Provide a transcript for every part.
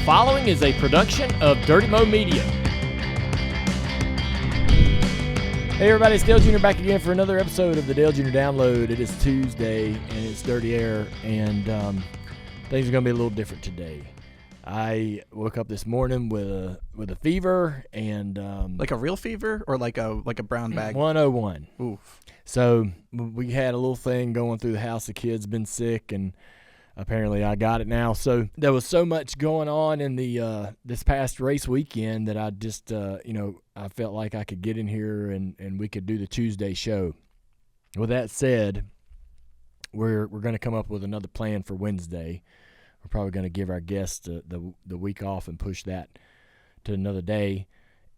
following is a production of Dirty Mo Media. Hey everybody, it's Dale Jr. back again for another episode of the Dale Jr. Download. It is Tuesday and it's Dirty Air, and things are going to be a little different today. I woke up this morning with a fever and like a real fever or like a brown bag? 101. Oof. So we had a little thing going through the house. The kids been sick, and apparently I got it now. So there was so much going on in the this past race weekend that I just I felt like I could get in here and we could do the Tuesday show. With that said, we're going to come up with another plan for Wednesday. We're probably going to give our guests the week off and push that to another day.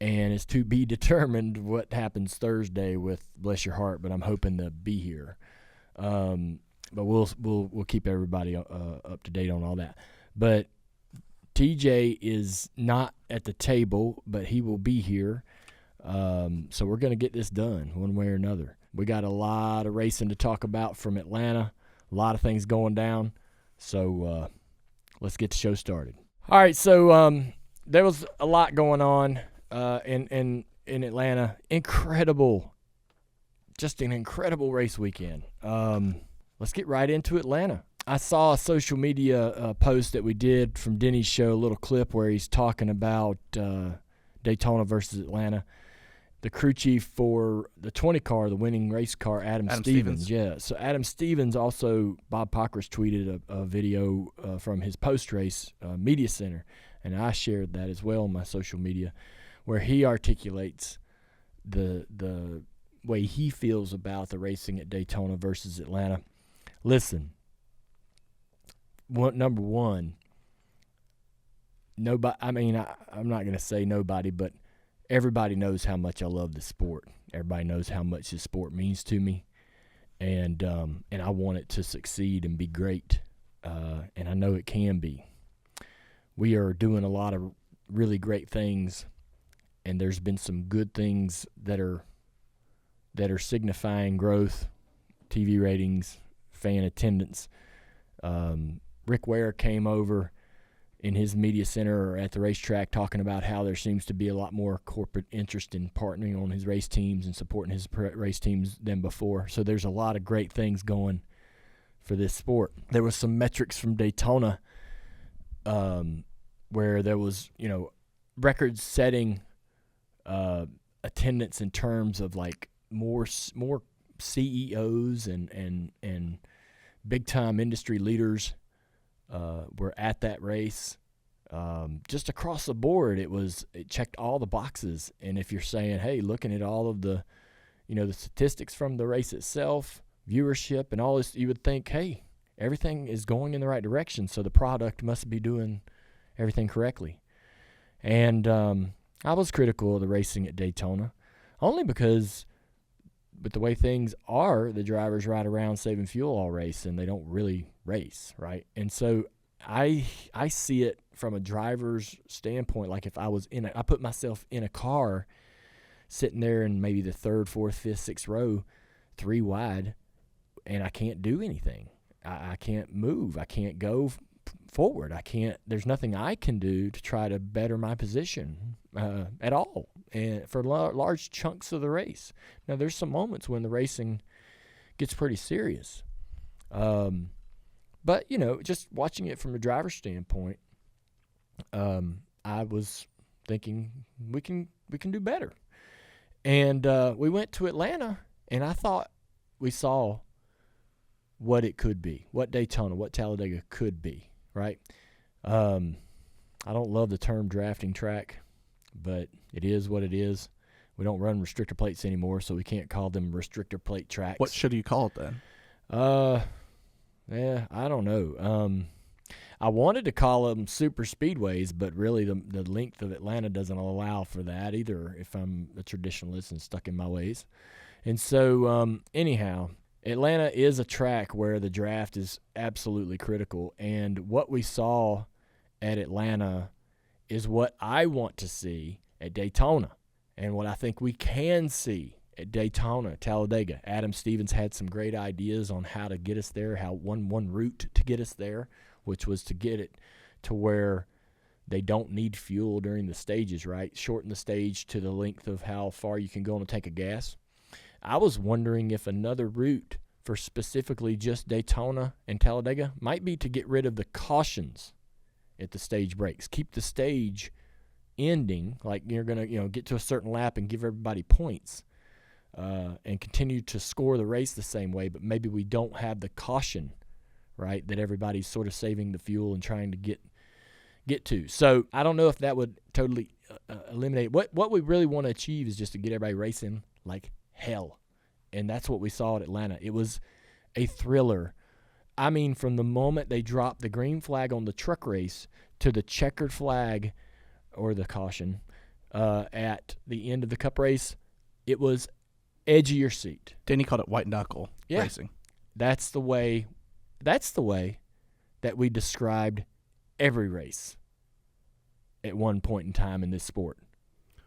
And it's to be determined what happens Thursday with Bless Your Heart, but I'm hoping to be here. But we'll keep everybody up to date on all that. But TJ is not at the table, but he will be here. So we're going to get this done one way or another. We got a lot of racing to talk about from Atlanta, a lot of things going down. So let's get the show started. All right, so there was a lot going on in Atlanta. Just an incredible race weekend. Let's get right into Atlanta. I saw a social media post that we did from Denny's show, a little clip where he's talking about Daytona versus Atlanta. The crew chief for the 20 car, the winning race car, Adam Stevens. Yeah, so Adam Stevens also, Bob Pockris tweeted a video from his post-race media center, and I shared that as well on my social media, where he articulates the way he feels about the racing at Daytona versus Atlanta. Listen, number one, nobody. I mean, I'm not going to say nobody, but everybody knows how much I love the sport. Everybody knows how much this sport means to me, and I want it to succeed and be great, and I know it can be. We are doing a lot of really great things, and there's been some good things that are signifying growth, TV ratings, fan attendance. Rick Ware came over in his media center or at the racetrack talking about how there seems to be a lot more corporate interest in partnering on his race teams and supporting his race teams than before. So there's a lot of great things going for this sport. There was some metrics from Daytona where there was, record-setting attendance in terms of like more CEOs and big-time industry leaders were at that race. Just across the board, it checked all the boxes. And if you're saying, hey, looking at all of the, the statistics from the race itself, viewership and all this, you would think, hey, everything is going in the right direction, so the product must be doing everything correctly. And I was critical of the racing at Daytona, only because with the way things are, the drivers ride around saving fuel all race, and they don't really race, right? And so I see it from a driver's standpoint. Like if I was I put myself in a car, sitting there in maybe the third, fourth, fifth, sixth row, 3 wide, and I can't do anything. I can't move. I can't go forward. There's nothing I can do to try to better my position at all, and for large chunks of the race. Now, there's some moments when the racing gets pretty serious. But, just watching it from a driver's standpoint, I was thinking we can do better. And we went to Atlanta, and I thought we saw what it could be, what Daytona, what Talladega could be, right? I don't love the term drafting track, but it is what it is. We don't run restrictor plates anymore, so we can't call them restrictor plate tracks. What should you call it then? Yeah, I don't know. I wanted to call them Superspeedways, but really the length of Atlanta doesn't allow for that either if I'm a traditionalist and stuck in my ways. And so, anyhow, Atlanta is a track where the draft is absolutely critical, and what we saw at Atlanta is what I want to see at Daytona and what I think we can see at Daytona, Talladega. Adam Stevens had some great ideas on how to get us there, how one route to get us there, which was to get it to where They don't need fuel during the stages, right? Shorten the stage to the length of how far you can go on a tank of gas. I was wondering if another route for specifically just Daytona and Talladega might be to get rid of the cautions at the stage breaks. Keep the stage ending, like you're going to get to a certain lap and give everybody points and continue to score the race the same way, but maybe we don't have the caution, right, that everybody's sort of saving the fuel and trying to get to. So I don't know if that would totally eliminate. What we really want to achieve is just to get everybody racing like hell. And that's what we saw at Atlanta. It was a thriller. I mean, from the moment they dropped the green flag on the truck race to the checkered flag or the caution at the end of the cup race, it was edge of your seat. Danny called it white-knuckle racing. That's the way that we described every race at one point in time in this sport.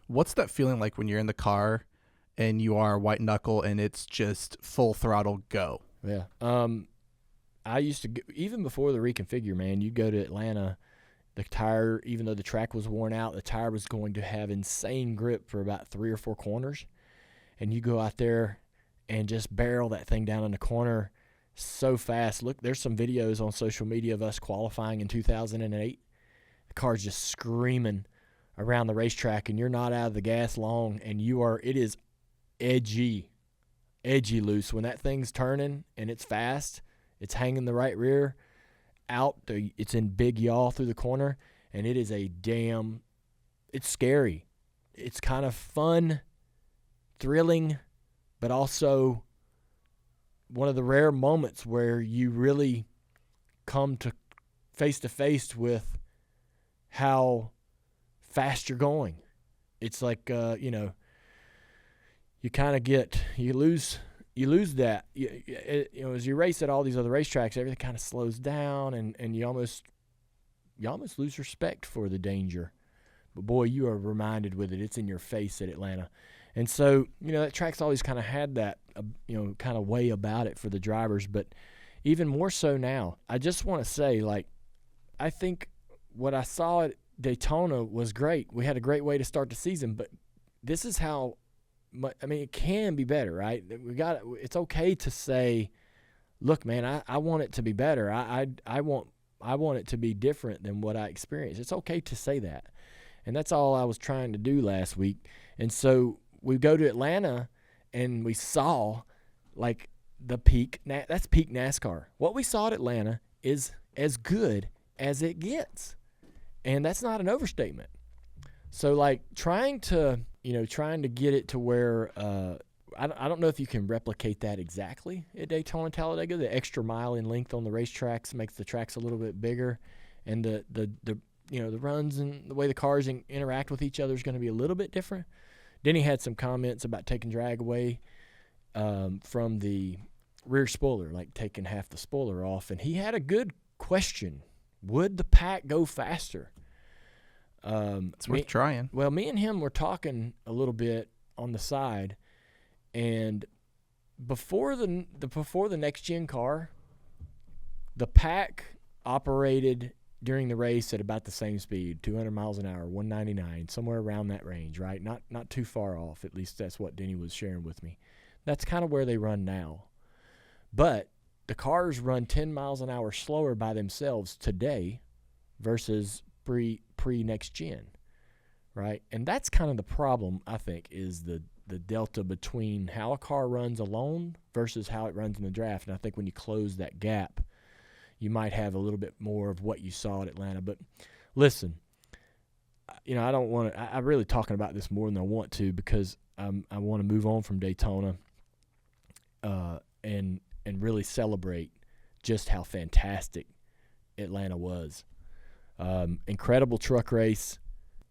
What's that feeling like when you're in the car and you are white knuckle and it's just full throttle go? Yeah. I used to go, even before the reconfigure, man, you go to Atlanta, the tire, even though the track was worn out, the tire was going to have insane grip for about 3 or 4 corners. And you go out there and just barrel that thing down in the corner so fast. Look, there's some videos on social media of us qualifying in 2008. The car's just screaming around the racetrack, and you're not out of the gas long, and it is edgy loose. When that thing's turning and it's fast, it's hanging the right rear out. It's in big yaw through the corner, and it is it's scary. It's kind of fun, thrilling, but also one of the rare moments where you really come to face with how fast you're going. It's like, you kind of you lose that. As you race at all these other racetracks, everything kind of slows down, and you almost lose respect for the danger. But boy, you are reminded with it. It's in your face at Atlanta. And so, that track's always kind of had that, kind of way about it for the drivers, but even more so now. I just want to say, I think what I saw at Daytona was great. We had a great way to start the season, but this is how it can be better, right? It's okay to say, look, man, I want it to be better. I want it to be different than what I experienced. It's okay to say that. And that's all I was trying to do last week. And so we go to Atlanta and we saw the peak. That's peak NASCAR. What we saw at Atlanta is as good as it gets. And that's not an overstatement. So trying to get it to where I don't know if you can replicate that exactly at Daytona and Talladega. The extra mile in length on the racetracks makes the tracks a little bit bigger, and the runs and the way the cars interact with each other is going to be a little bit different. Denny had some comments about taking drag away from the rear spoiler, like taking half the spoiler off, and he had a good question. Would the pack go faster? It's worth trying. Well, me and him were talking a little bit on the side, and before the next gen car, the pack operated during the race at about the same speed, 200 miles an hour, 199, somewhere around that range, right? Not too far off. At least that's what Denny was sharing with me. That's kind of where they run now. But the cars run 10 miles an hour slower by themselves today versus pre-next gen, right? And that's kind of the problem, I think, is the delta between how a car runs alone versus how it runs in the draft. And I think when you close that gap, you might have a little bit more of what you saw at Atlanta. But listen, I don't want to – I'm really talking about this more than I want to because I want to move on from Daytona and really celebrate just how fantastic Atlanta was. Incredible truck race.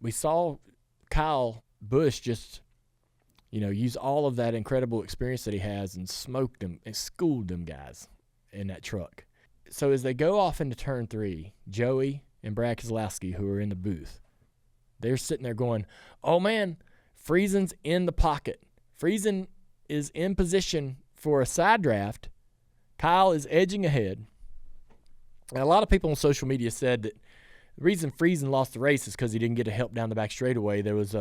We saw Kyle Busch just, use all of that incredible experience that he has and smoke them and schooled them guys in that truck. So as they go off into turn 3, Joey and Brad Keselowski, who are in the booth, they're sitting there going, oh, man, Friesen's in the pocket. Friesen is in position for a side draft. Kyle is edging ahead. And a lot of people on social media said that The reason Friesen lost the race is because he didn't get a help down the back straightaway. There's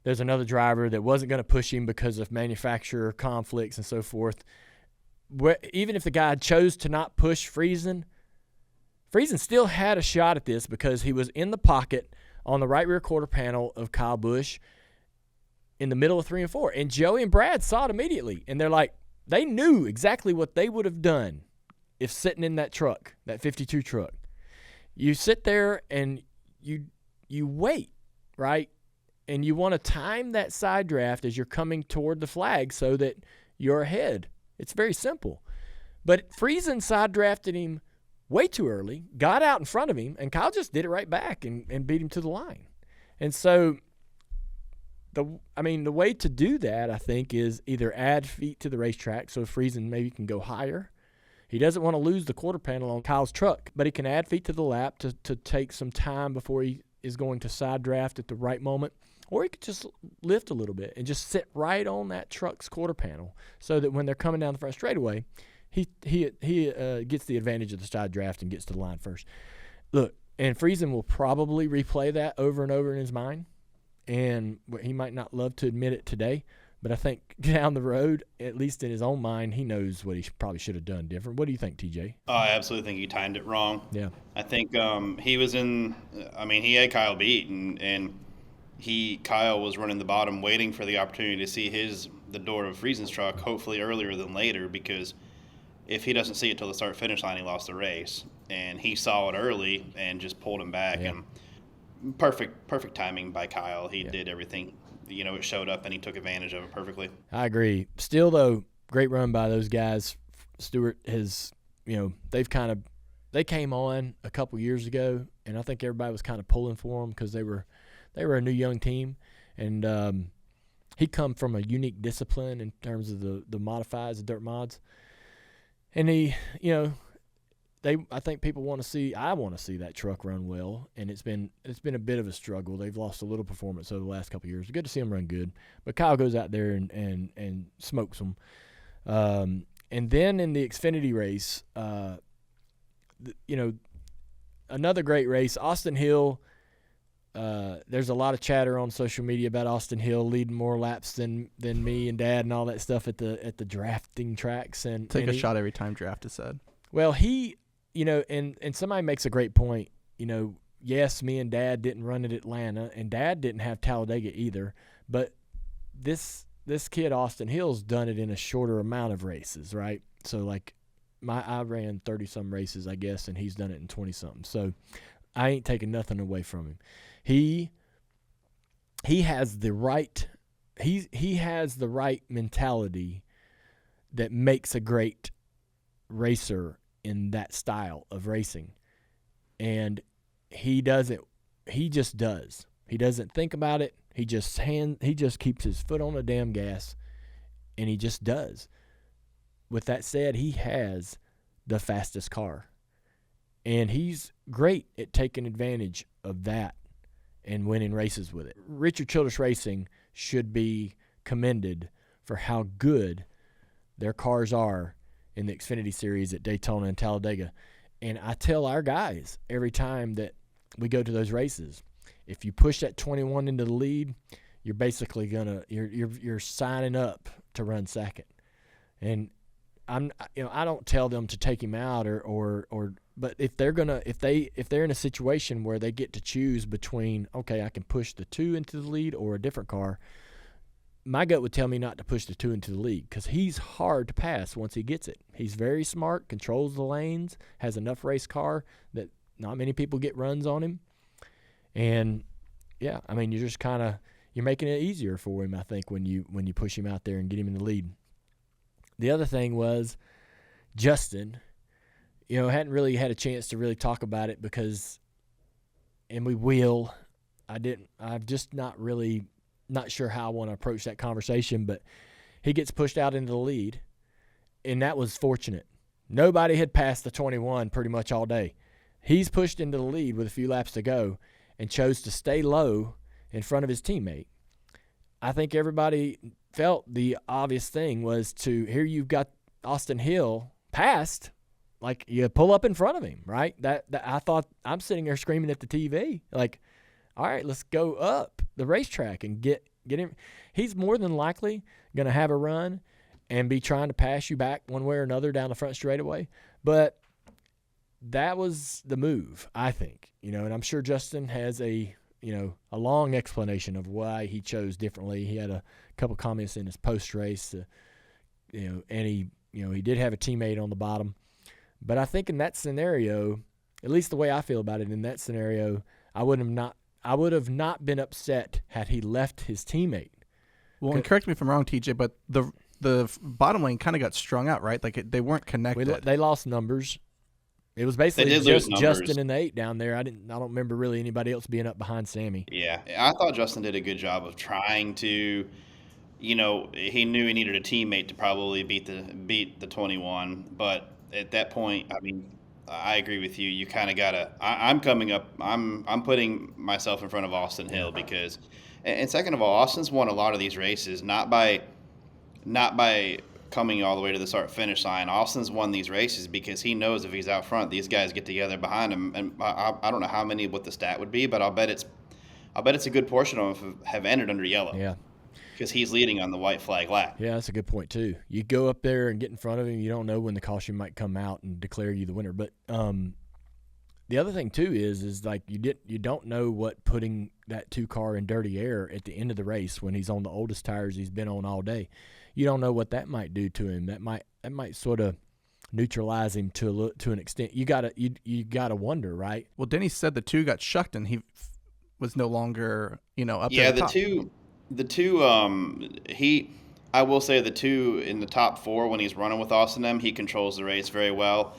another driver that wasn't going to push him because of manufacturer conflicts and so forth. Even if the guy chose to not push Friesen still had a shot at this because he was in the pocket on the right rear quarter panel of Kyle Busch in the middle of 3 and 4. And Joey and Brad saw it immediately. And they're like, they knew exactly what they would have done if sitting in that truck, that 52 truck. You sit there and you wait, right? And you want to time that side draft as you're coming toward the flag so that you're ahead. It's very simple. But Friesen side drafted him way too early, got out in front of him, and Kyle just did it right back and beat him to the line. And so the way to do that, I think, is either add feet to the racetrack so Friesen maybe can go higher. He doesn't want to lose the quarter panel on Kyle's truck, but he can add feet to the lap to take some time before he is going to side draft at the right moment. Or he could just lift a little bit and just sit right on that truck's quarter panel so that when they're coming down the front straightaway, he gets the advantage of the side draft and gets to the line first. Look, and Friesen will probably replay that over and over in his mind, and he might not love to admit it today, but I think down the road, at least in his own mind, he knows what he probably should have done different. What do you think, TJ? I absolutely think he timed it wrong. Yeah. I think he was he had Kyle beat, and Kyle was running the bottom waiting for the opportunity to see the door of Friesen's truck, hopefully earlier than later, because if he doesn't see it till the start-finish line, he lost the race. And he saw it early and just pulled him back. Yeah. And perfect timing by Kyle. He did everything. It showed up, and he took advantage of it perfectly. I agree. Still, though, great run by those guys. Stewart has, they came on a couple years ago, and I think everybody was kind of pulling for them because they were a new young team. And he come from a unique discipline in terms of the modifieds, the dirt mods. And I think people want to see. I want to see that truck run well, and it's been a bit of a struggle. They've lost a little performance over the last couple of years. It's good to see them run good, but Kyle goes out there and smokes them. And then in the Xfinity race, another great race. Austin Hill. There's a lot of chatter on social media about Austin Hill leading more laps than me and Dad and all that stuff at the drafting tracks. And Take a shot every time draft is said. Well, and somebody makes a great point. Yes, me and Dad didn't run at Atlanta, and Dad didn't have Talladega either. But this kid Austin Hill's done it in a shorter amount of races, right? So like, I ran 30-some races, I guess, and he's done it in 20-something. So I ain't taking nothing away from him. He has the right mentality that makes a great racer in that style of racing. And he just does. He doesn't think about it. He just keeps his foot on the damn gas, and he just does. With that said, he has the fastest car. And he's great at taking advantage of that and winning races with it. Richard Childress Racing should be commended for how good their cars are in the Xfinity Series at Daytona and Talladega. And I tell our guys every time that we go to those races, if you push that 21 into the lead, you're basically you're signing up to run second. And I don't tell them to take him out but if they're in a situation where they get to choose between, okay, I can push the 2 into the lead or a different car, my gut would tell me not to push the 2 into the lead because he's hard to pass once he gets it. He's very smart, controls the lanes, has enough race car that not many people get runs on him. And yeah, you're just you're making it easier for him, I think, when you push him out there and get him in the lead. The other thing was Justin, hadn't really had a chance to really talk about it because, and we will, I'm just not sure how I want to approach that conversation, but he gets pushed out into the lead, and that was fortunate. Nobody had passed the 21 pretty much all day. He's pushed into the lead with a few laps to go and chose to stay low in front of his teammate. I think everybody felt the obvious thing was here you've got Austin Hill passed, like you pull up in front of him, right? That I thought, I'm sitting there screaming at the TV, like, all right, let's go up the racetrack and get him. He's more than likely going to have a run and be trying to pass you back one way or another down the front straightaway. But that was the move, I think, and I'm sure Justin has a long explanation of why he chose differently. He had a couple comments in his post-race, and he did have a teammate on the bottom. But I think in that scenario, at least the way I feel about it, in that scenario, I would have not been upset had he left his teammate. Well, and correct me if I'm wrong, TJ, but the bottom lane kind of got strung out, right? Like they weren't connected. They lost numbers. It was basically just Justin and the 8 down there. I don't remember really anybody else being up behind Sammy. Yeah, I thought Justin did a good job of trying to, he knew he needed a teammate to probably beat the 21, but at that point, I mean, I agree with you. You kind of gotta. I'm coming up. I'm putting myself in front of Austin Hill because, and second of all, Austin's won a lot of these races not by coming all the way to the start finish line. Austin's won these races because he knows if he's out front, these guys get together behind him. And I don't know what the stat would be, but I'll bet it's a good portion of them have ended under yellow. Yeah. Because he's leading on the white flag lap. Yeah, that's a good point too. You go up there and get in front of him. You don't know when the caution might come out and declare you the winner. But the other thing too is like you don't know what putting that 2 car in dirty air at the end of the race when he's on the oldest tires he's been on all day. You don't know what that might do to him. That might sort of neutralize him to an extent. You gotta wonder, right? Well, Denny said the 2 got shucked and he was no longer up there. Yeah, at the top. I will say the 2 in the top 4 when he's running with Austin M, he controls the race very well.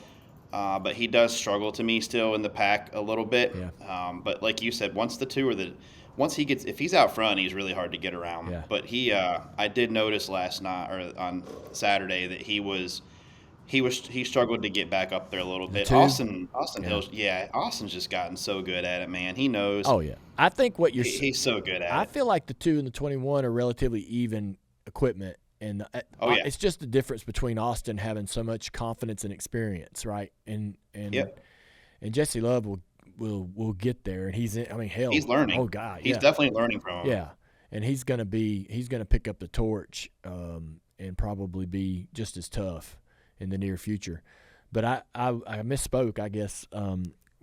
But he does struggle to me still in the pack a little bit. Yeah. But like you said, if he's out front, he's really hard to get around. Yeah. But I did notice last night or on Saturday that he struggled to get back up there a little bit. Austin Hill's, Austin's just gotten so good at it, man. He knows. Oh yeah, I think he's so good at it. I feel like the 2 and the 21 are relatively even equipment, and it's just the difference between Austin having so much confidence and experience, right? And Jesse Love will get there, and he's learning. Oh God, he's definitely learning from him. Yeah, and he's gonna pick up the torch, and probably be just as tough in the near future. But I misspoke, I guess.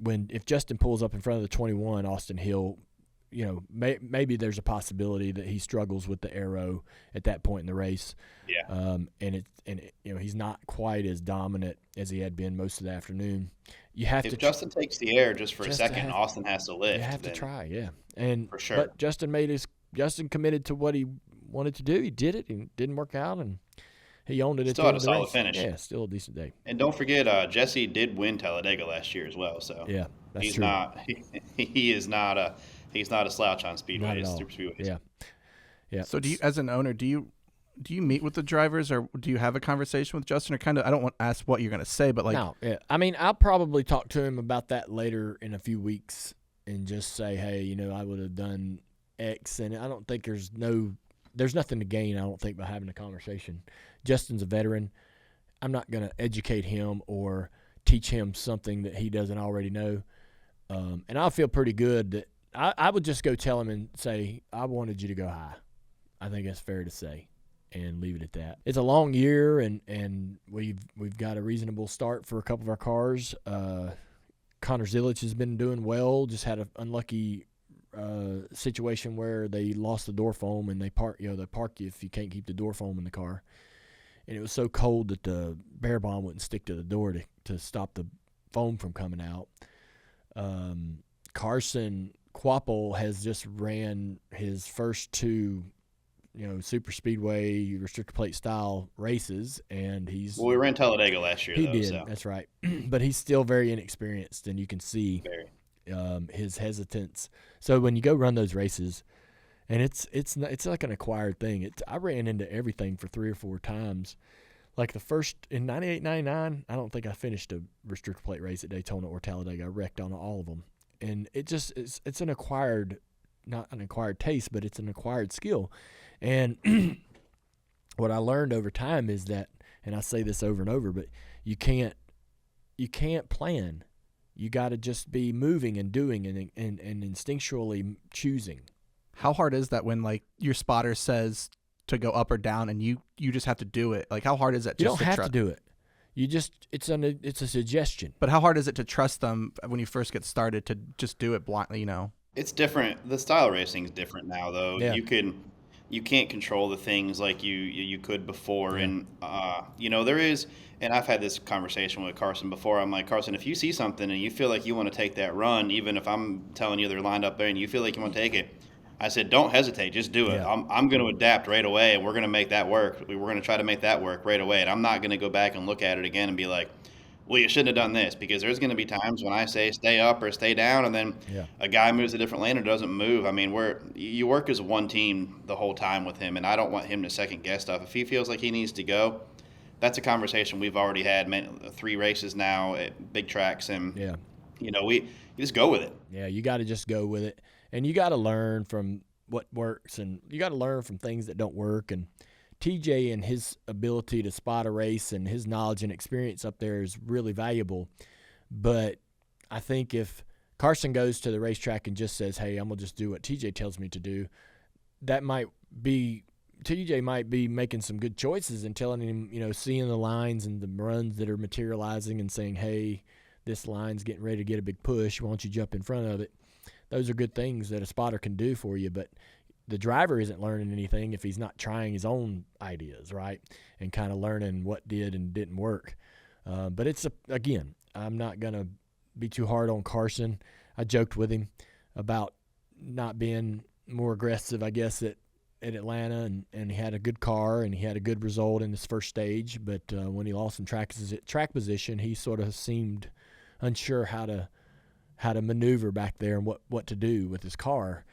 If Justin pulls up in front of the 21, Austin Hill, maybe there's a possibility that he struggles with the aero at that point in the race. Yeah. He's not quite as dominant as he had been most of the afternoon. If Justin takes the air just for a second, Austin has to lift. You have to try, yeah. And for sure. But Justin committed to what he wanted to do. He did it, and it didn't work out, and he owned it. Still had a solid finish. Yeah, still a decent day. And don't forget, Jesse did win Talladega last year as well. So yeah, that's he's true. He's not a slouch on speedways, Superspeedways. Yeah, yeah. So do you, as an owner, do you meet with the drivers, or do you have a conversation with Justin, or kind of? I don't want to ask what you're going to say, but like, no, yeah. I mean, I'll probably talk to him about that later in a few weeks, and just say, hey, I would have done X, and I don't think there's nothing to gain. I don't think by having a conversation. Justin's a veteran. I'm not going to educate him or teach him something that he doesn't already know. And I'll feel pretty good that I would just go tell him and say, I wanted you to go high. I think that's fair to say, and leave it at that. It's a long year, and we've got a reasonable start for a couple of our cars. Connor Zilic has been doing well, just had an unlucky situation where they lost the door foam, and they park you if you can't keep the door foam in the car. And it was so cold that the bear bomb wouldn't stick to the door to stop the foam from coming out. Carson Hocevar has just ran his first 2, Superspeedway restrictor plate style races, and we ran Talladega last year. He did. So. That's right. But he's still very inexperienced, and you can see his hesitance. So when you go run those races, and it's like an acquired thing. I ran into everything for 3 or 4 times. Like the first in 98, 99, I don't think I finished a restrictor plate race at Daytona or Talladega. I wrecked on all of them, and it's an acquired, not an acquired taste, but it's an acquired skill. And what I learned over time is that, and I say this over and over, but you can't you can't plan. You got to just be moving and doing and instinctually choosing. How hard is that when like your spotter says to go up or down and you just have to do it? Like how hard is that? You don't have to do it. You just it's a suggestion. But how hard is it to trust them when you first get started to just do it blindly? It's different. The style of racing is different now, though. Yeah. You can't control the things like you could before, Yeah. and there is. And I've had this conversation with Carson before. I'm like, Carson, if you see something and you feel like you want to take that run, even if I'm telling you they're lined up there and you feel like you want to take it, I said, don't hesitate, just do it. Yeah. I'm going to adapt right away, and we're going to make that work. We're going to try to make that work right away, and I'm not going to go back and look at it again and be like, well, you shouldn't have done this, because there's going to be times when I say stay up or stay down, and then a guy moves a different lane or doesn't move. I mean, you work as one team the whole time with him, and I don't want him to second guess stuff. If he feels like he needs to go, that's a conversation we've already had 3 races now at big tracks, and you just go with it. Yeah, you got to just go with it, and you got to learn from what works, and you got to learn from things that don't work. And TJ and his ability to spot a race and his knowledge and experience up there is really valuable. But I think if Carson goes to the racetrack and just says, hey, I'm going to just do what TJ tells me to do, that might be – TJ might be making some good choices and telling him, seeing the lines and the runs that are materializing and saying, hey, this line's getting ready to get a big push. Why don't you jump in front of it? Those are good things that a spotter can do for you, but the driver isn't learning anything if he's not trying his own ideas, right, and kind of learning what did and didn't work. But again, I'm not going to be too hard on Carson. I joked with him about not being more aggressive, I guess, at Atlanta, and he had a good car and he had a good result in his first stage. But when he lost some track position, he sort of seemed unsure how to maneuver back there and what to do with his car.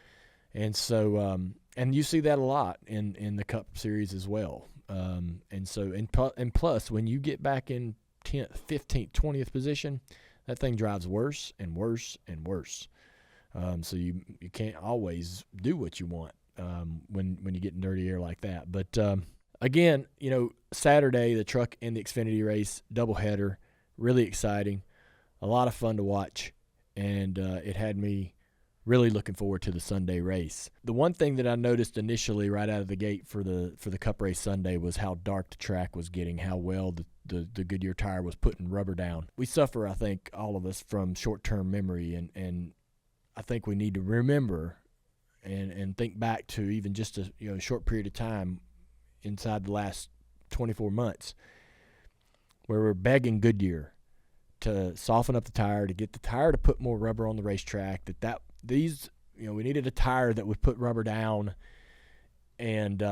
And so, and you see that a lot in the Cup Series as well. And plus, when you get back in 10th, 15th, 20th position, that thing drives worse and worse and worse. So you can't always do what you want when you get in dirty air like that. But again, Saturday, the truck and the Xfinity race, doubleheader, really exciting, a lot of fun to watch, and it had me really looking forward to the Sunday race. The one thing that I noticed initially right out of the gate for the Cup race Sunday was how dark the track was getting, how well the Goodyear tire was putting rubber down. We suffer, I think, all of us from short-term memory, and I think we need to remember and think back to even just a short period of time inside the last 24 months where we're begging Goodyear to soften up the tire, to get the tire to put more rubber on the racetrack, we needed a tire that would put rubber down and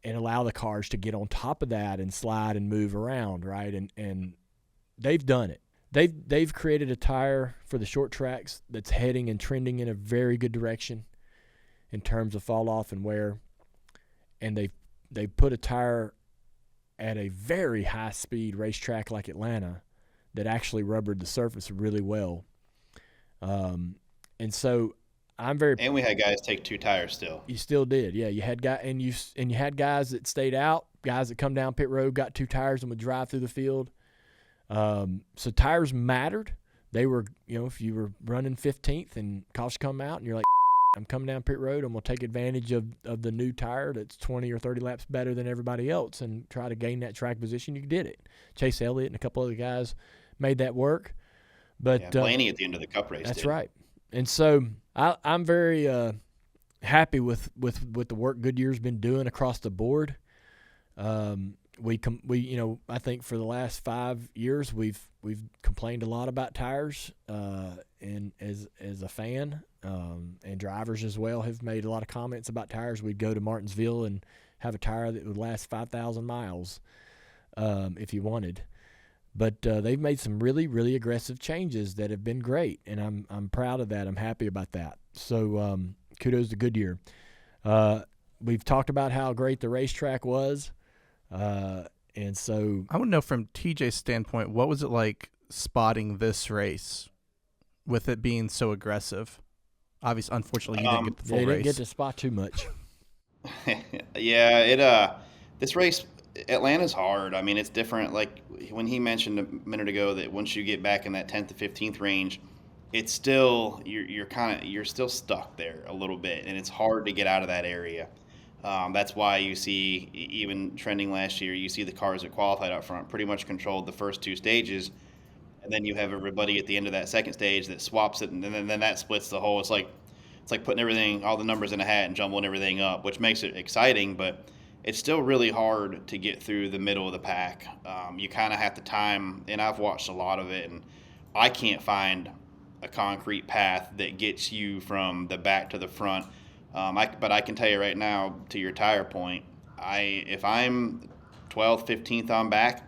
allow the cars to get on top of that and slide and move around, right? And they've done it. They've created a tire for the short tracks that's heading and trending in a very good direction in terms of fall off and wear. And they've put a tire at a very high speed racetrack like Atlanta that actually rubbered the surface really well. And so I'm very. And we had guys take 2 tires still. You still did, yeah. You had guys that stayed out, guys that come down pit road, got 2 tires and would drive through the field. So tires mattered. They were, if you were running 15th and costs come out and you're like, I'm coming down pit road and we'll take advantage of the new tire that's 20 or 30 laps better than everybody else and try to gain that track position. You did it. Chase Elliott and a couple other guys made that work. But Blaney at the end of the Cup race. That's right. And so I'm very happy with the work Goodyear's been doing across the board. We I think for the last 5 years we've complained a lot about tires, and as a fan, and drivers as well have made a lot of comments about tires. We'd go to Martinsville and have a tire that would last 5,000 miles if you wanted. But they've made some really, really aggressive changes that have been great, and I'm proud of that. I'm happy about that. So kudos to Goodyear. We've talked about how great the racetrack was, and so I want to know from TJ's standpoint, what was it like spotting this race with it being so aggressive? Obviously, unfortunately, you didn't get the full they race. didn't get to spot too much. Yeah, this race, Atlanta's hard. I mean, it's different. Like when he mentioned a minute ago that once you get back in that 10th to 15th range, it's still you're still stuck there a little bit, and it's hard to get out of that area. That's why you see even trending last year, you see the cars that qualified up front pretty much controlled the first two stages, and then you have everybody at the end of that second stage that swaps it, and then that splits the whole. It's like putting everything, all the numbers in a hat and jumbling everything up, which makes it exciting, but it's still really hard to get through the middle of the pack. You kind of have to time, and I've watched a lot of it, and I can't find a concrete path that gets you from the back to the front. But I can tell you right now, to your tire point, if I'm 12th, 15th on back,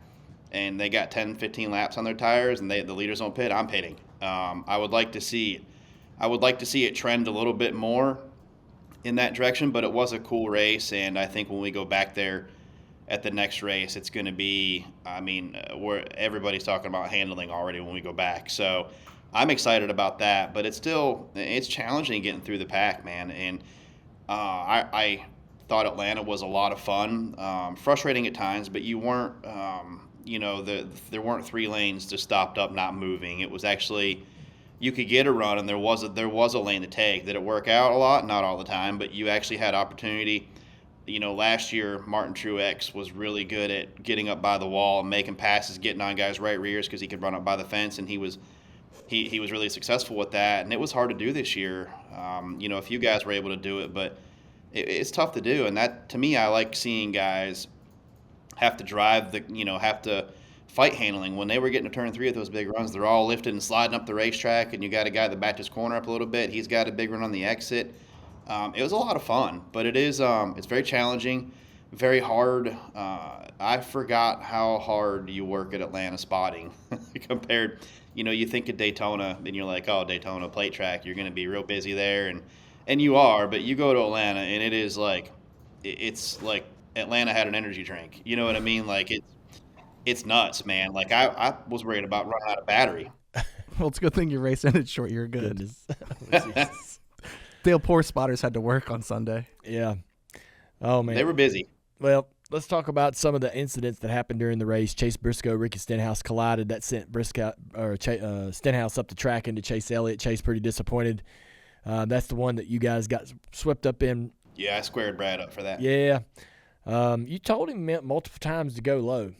and they got 10, 15 laps on their tires, and the leaders don't pit, I'm pitting. I would like to see it trend a little bit more in that direction, but it was a cool race, and I think when we go back there at the next race, it's going to be, where everybody's talking about handling already when we go back. So I'm excited about that, but it's challenging getting through the pack, man. And I thought Atlanta was a lot of fun, frustrating at times, but you weren't, there weren't 3 lanes just stopped up, not moving. It was actually, you could get a run, and there was a lane to take. Did it work out a lot? Not all the time, but you actually had opportunity. Last year, Martin Truex was really good at getting up by the wall and making passes, getting on guys' right rears because he could run up by the fence, and he was really successful with that. And it was hard to do this year. A few guys were able to do it, but it's tough to do. And that, to me, I like seeing guys have to drive have to fight handling. When they were getting to turn 3 at those big runs, they're all lifting and sliding up the racetrack, and you got a guy that backed his corner up a little bit. He's got a big run on the exit. It was a lot of fun, but it's very challenging, very hard. I forgot how hard you work at Atlanta spotting compared, you think of Daytona, and you're like, oh, Daytona plate track, you're going to be real busy there, and you are, but you go to Atlanta, and it is like, it's like Atlanta had an energy drink. You know what I mean? Like, it's nuts, man. Like, I was worried about running out of battery. Well, it's a good thing your race ended short. You're good. Goodness. The poor spotters had to work on Sunday. Yeah. Oh, man. They were busy. Well, let's talk about some of the incidents that happened during the race. Chase Briscoe, Ricky Stenhouse collided. That sent Stenhouse up the track into Chase Elliott. Chase pretty disappointed. That's the one that you guys got swept up in. Yeah, I squared Brad up for that. Yeah. You told him multiple times to go low.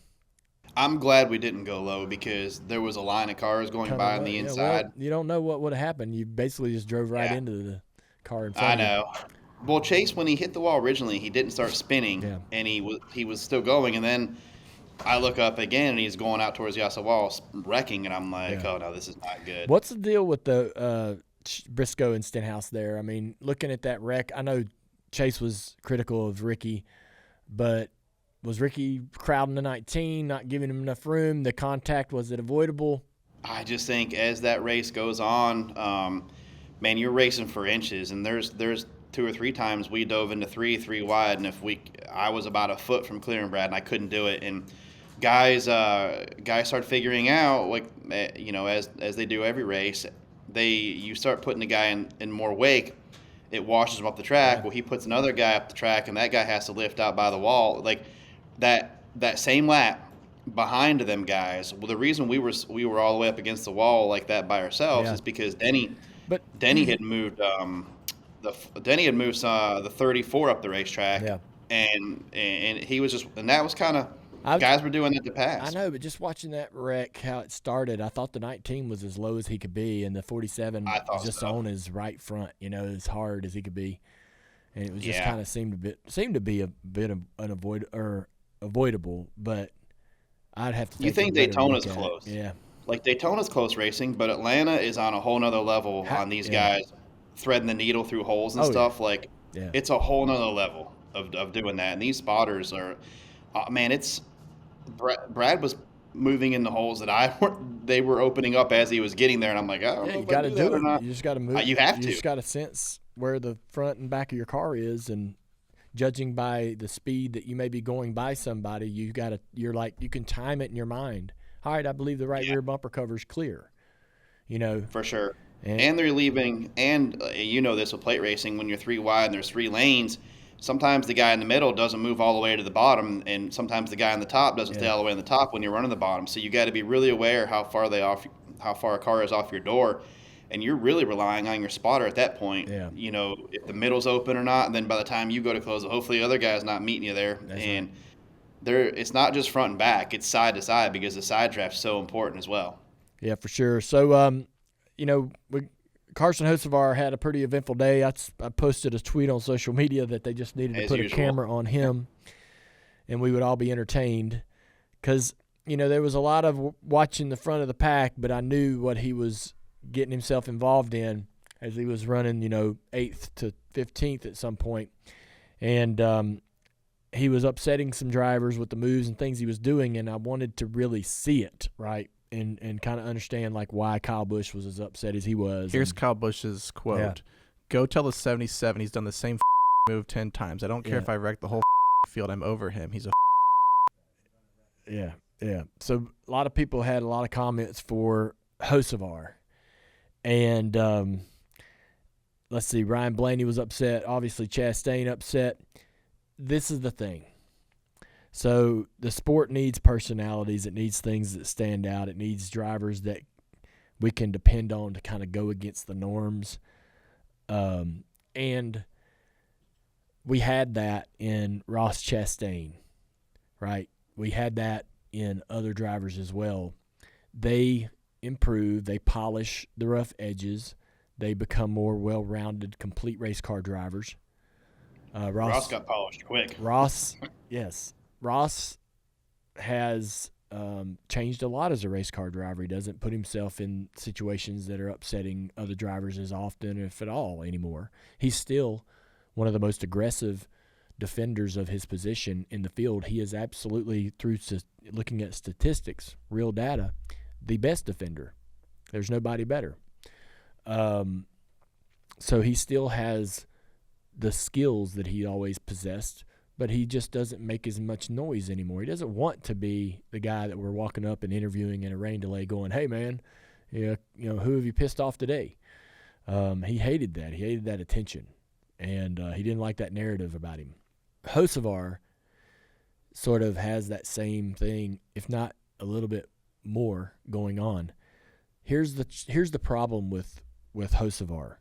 I'm glad we didn't go low because there was a line of cars going by on the inside. Well, you don't know what would have happened. You basically just drove right into the car in front of you. I know. Well, Chase, when he hit the wall originally, he didn't start spinning, and he was still going. And then I look up again, and he's going out towards the outside wall, wrecking, and I'm like, oh, no, this is not good. What's the deal with the Briscoe and Stenhouse there? I mean, looking at that wreck, I know Chase was critical of Ricky, but was Ricky crowding the 19, not giving him enough room? The contact, was it avoidable? I just think as that race goes on, man, you're racing for inches, and there's 2 or 3 times we dove into three wide, and I was about a foot from clearing Brad, and I couldn't do it. And guys start figuring out, like, as they do every race, you start putting the guy in more wake, it washes him up the track. Well, he puts another guy up the track, and that guy has to lift out by the wall. Like that same lap behind them guys. Well, the reason we were all the way up against the wall like that by ourselves is because Denny had moved the 34 up the racetrack, and he was that was kind of guys were doing that to pass. I know, but just watching that wreck, how it started, I thought the 19 was as low as he could be, and the 47 was just on his right front, as hard as he could be, and it was just kind of seemed to be a bit of avoidable, but I'd have to. You think Daytona's close? Yeah, like Daytona's close racing, but Atlanta is on a whole nother level on these guys threading the needle through holes and stuff. Like it's a whole nother level of doing that, and these spotters are, man, it's. Brad was moving in the holes that they were opening up as he was getting there, and I'm like, you got to do it. You just got to move. You have to. You just got to sense where the front and back of your car is, and judging by the speed that you may be going by somebody, you can time it in your mind. All right, I believe the right rear bumper cover is clear. For sure. And they're leaving, and this with plate racing, when you're 3 wide and there's 3 lanes, sometimes the guy in the middle doesn't move all the way to the bottom, and sometimes the guy on the top doesn't stay all the way on the top when you're running the bottom. So you got to be really aware how far a car is off your door, and you're really relying on your spotter at that point. Yeah. You know, if the middle's open or not, and then by the time you go to close it, hopefully the other guy's not meeting you there. That's and right. it's not just front and back; it's side to side because the side draft's so important as well. Yeah, for sure. So, Carson Hocevar had a pretty eventful day. I posted a tweet on social media that they just needed to As put usual. a camera on him, and we would all be entertained. Because, there was a lot of watching the front of the pack, but I knew what he was getting himself involved in as he was running, 8th to 15th at some point. And he was upsetting some drivers with the moves and things he was doing, and I wanted to really see it, right? And kind of understand why Kyle Busch was as upset as he was. Here's Kyle Busch's quote. Yeah. Go tell the 77 he's done the same move 10 times. I don't care Yeah. if I wreck the whole field. I'm over him. He's a Yeah. So a lot of people had a lot of comments for Hocevar. And let's see, Ryan Blaney was upset. Obviously, Chastain upset. This is the thing. So the sport needs personalities. It needs things that stand out. It needs drivers that we can depend on to kind of go against the norms. And we had that in Ross Chastain, right? We had that in other drivers as well. They improve. They polish the rough edges. They become more well-rounded, complete race car drivers. Ross got polished quick. Ross, yes. Ross has changed a lot as a race car driver. He doesn't put himself in situations that are upsetting other drivers as often, if at all, anymore. He's still one of the most aggressive defenders of his position in the field. He is absolutely, through looking at statistics, real data, the best defender. There's nobody better. So he still has the skills that he always possessed, but he just doesn't make as much noise anymore. He doesn't want to be the guy that we're walking up and interviewing in a rain delay going, hey, man, who have you pissed off today? He hated that. He hated that attention, and he didn't like that narrative about him. Hocevar sort of has that same thing, if not a little bit more going on. Here's the problem with Hocevar,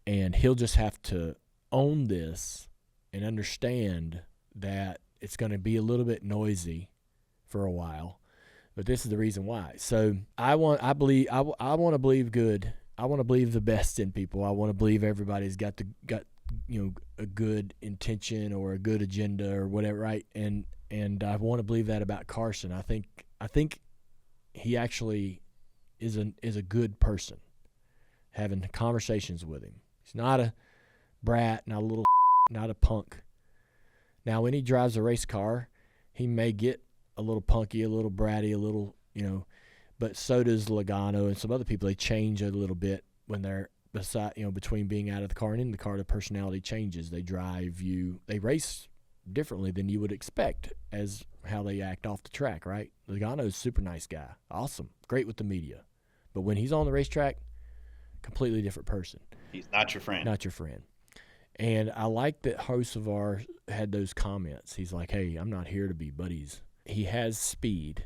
and he'll just have to own this and understand that it's going to be a little bit noisy for a while, but this is the reason why. So I want to believe good. I want to believe the best in people. I want to believe everybody's got a good intention or a good agenda or whatever, right? And I want to believe that about Carson. I think he actually is a good person. Having conversations with him, he's not a brat, not a little, not a punk. Now, when he drives a race car, he may get a little punky, a little bratty, a little, but so does Logano and some other people. They change a little bit when they're between being out of the car and in the car. The personality changes. They they race differently than you would expect as how they act off the track, right? Logano's a super nice guy. Awesome. Great with the media. But when he's on the racetrack, completely different person. He's not your friend. Not your friend. And I like that Hocevar had those comments. He's like, hey, I'm not here to be buddies. He has speed.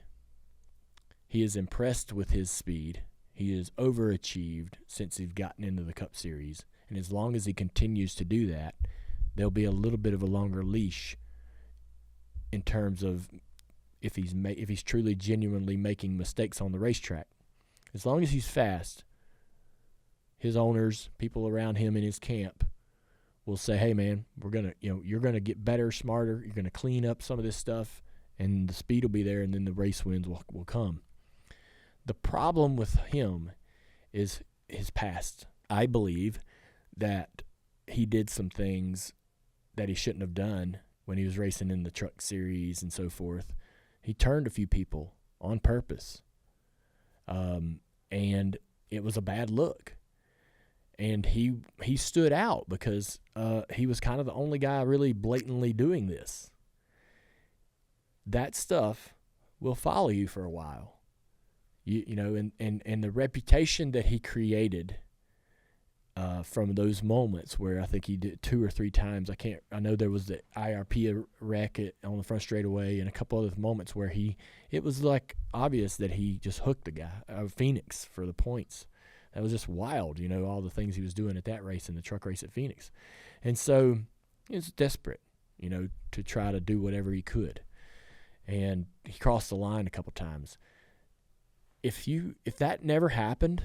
He is impressed with his speed. He has overachieved since he's gotten into the Cup Series. And as long as he continues to do that, there'll be a little bit of a longer leash in terms of if he's truly genuinely making mistakes on the racetrack. As long as he's fast, his owners, people around him in his camp will say, hey, man, you're going to get better, smarter. You're going to clean up some of this stuff, and the speed will be there, and then the race wins will come. The problem with him is his past. I believe that he did some things that he shouldn't have done when he was racing in the truck series and so forth. He turned a few people on purpose, and it was a bad look. And he stood out because he was kind of the only guy really blatantly doing this. That stuff will follow you for a while. And the reputation that he created from those moments where I think he did 2 or 3 times. I know there was the IRP wreck on the front straightaway and a couple other moments where it was like obvious that he just hooked the guy, Phoenix, for the points. That was just wild, all the things he was doing at that race and the truck race at Phoenix. And so he was desperate, to try to do whatever he could. And he crossed the line a couple times. If that never happened,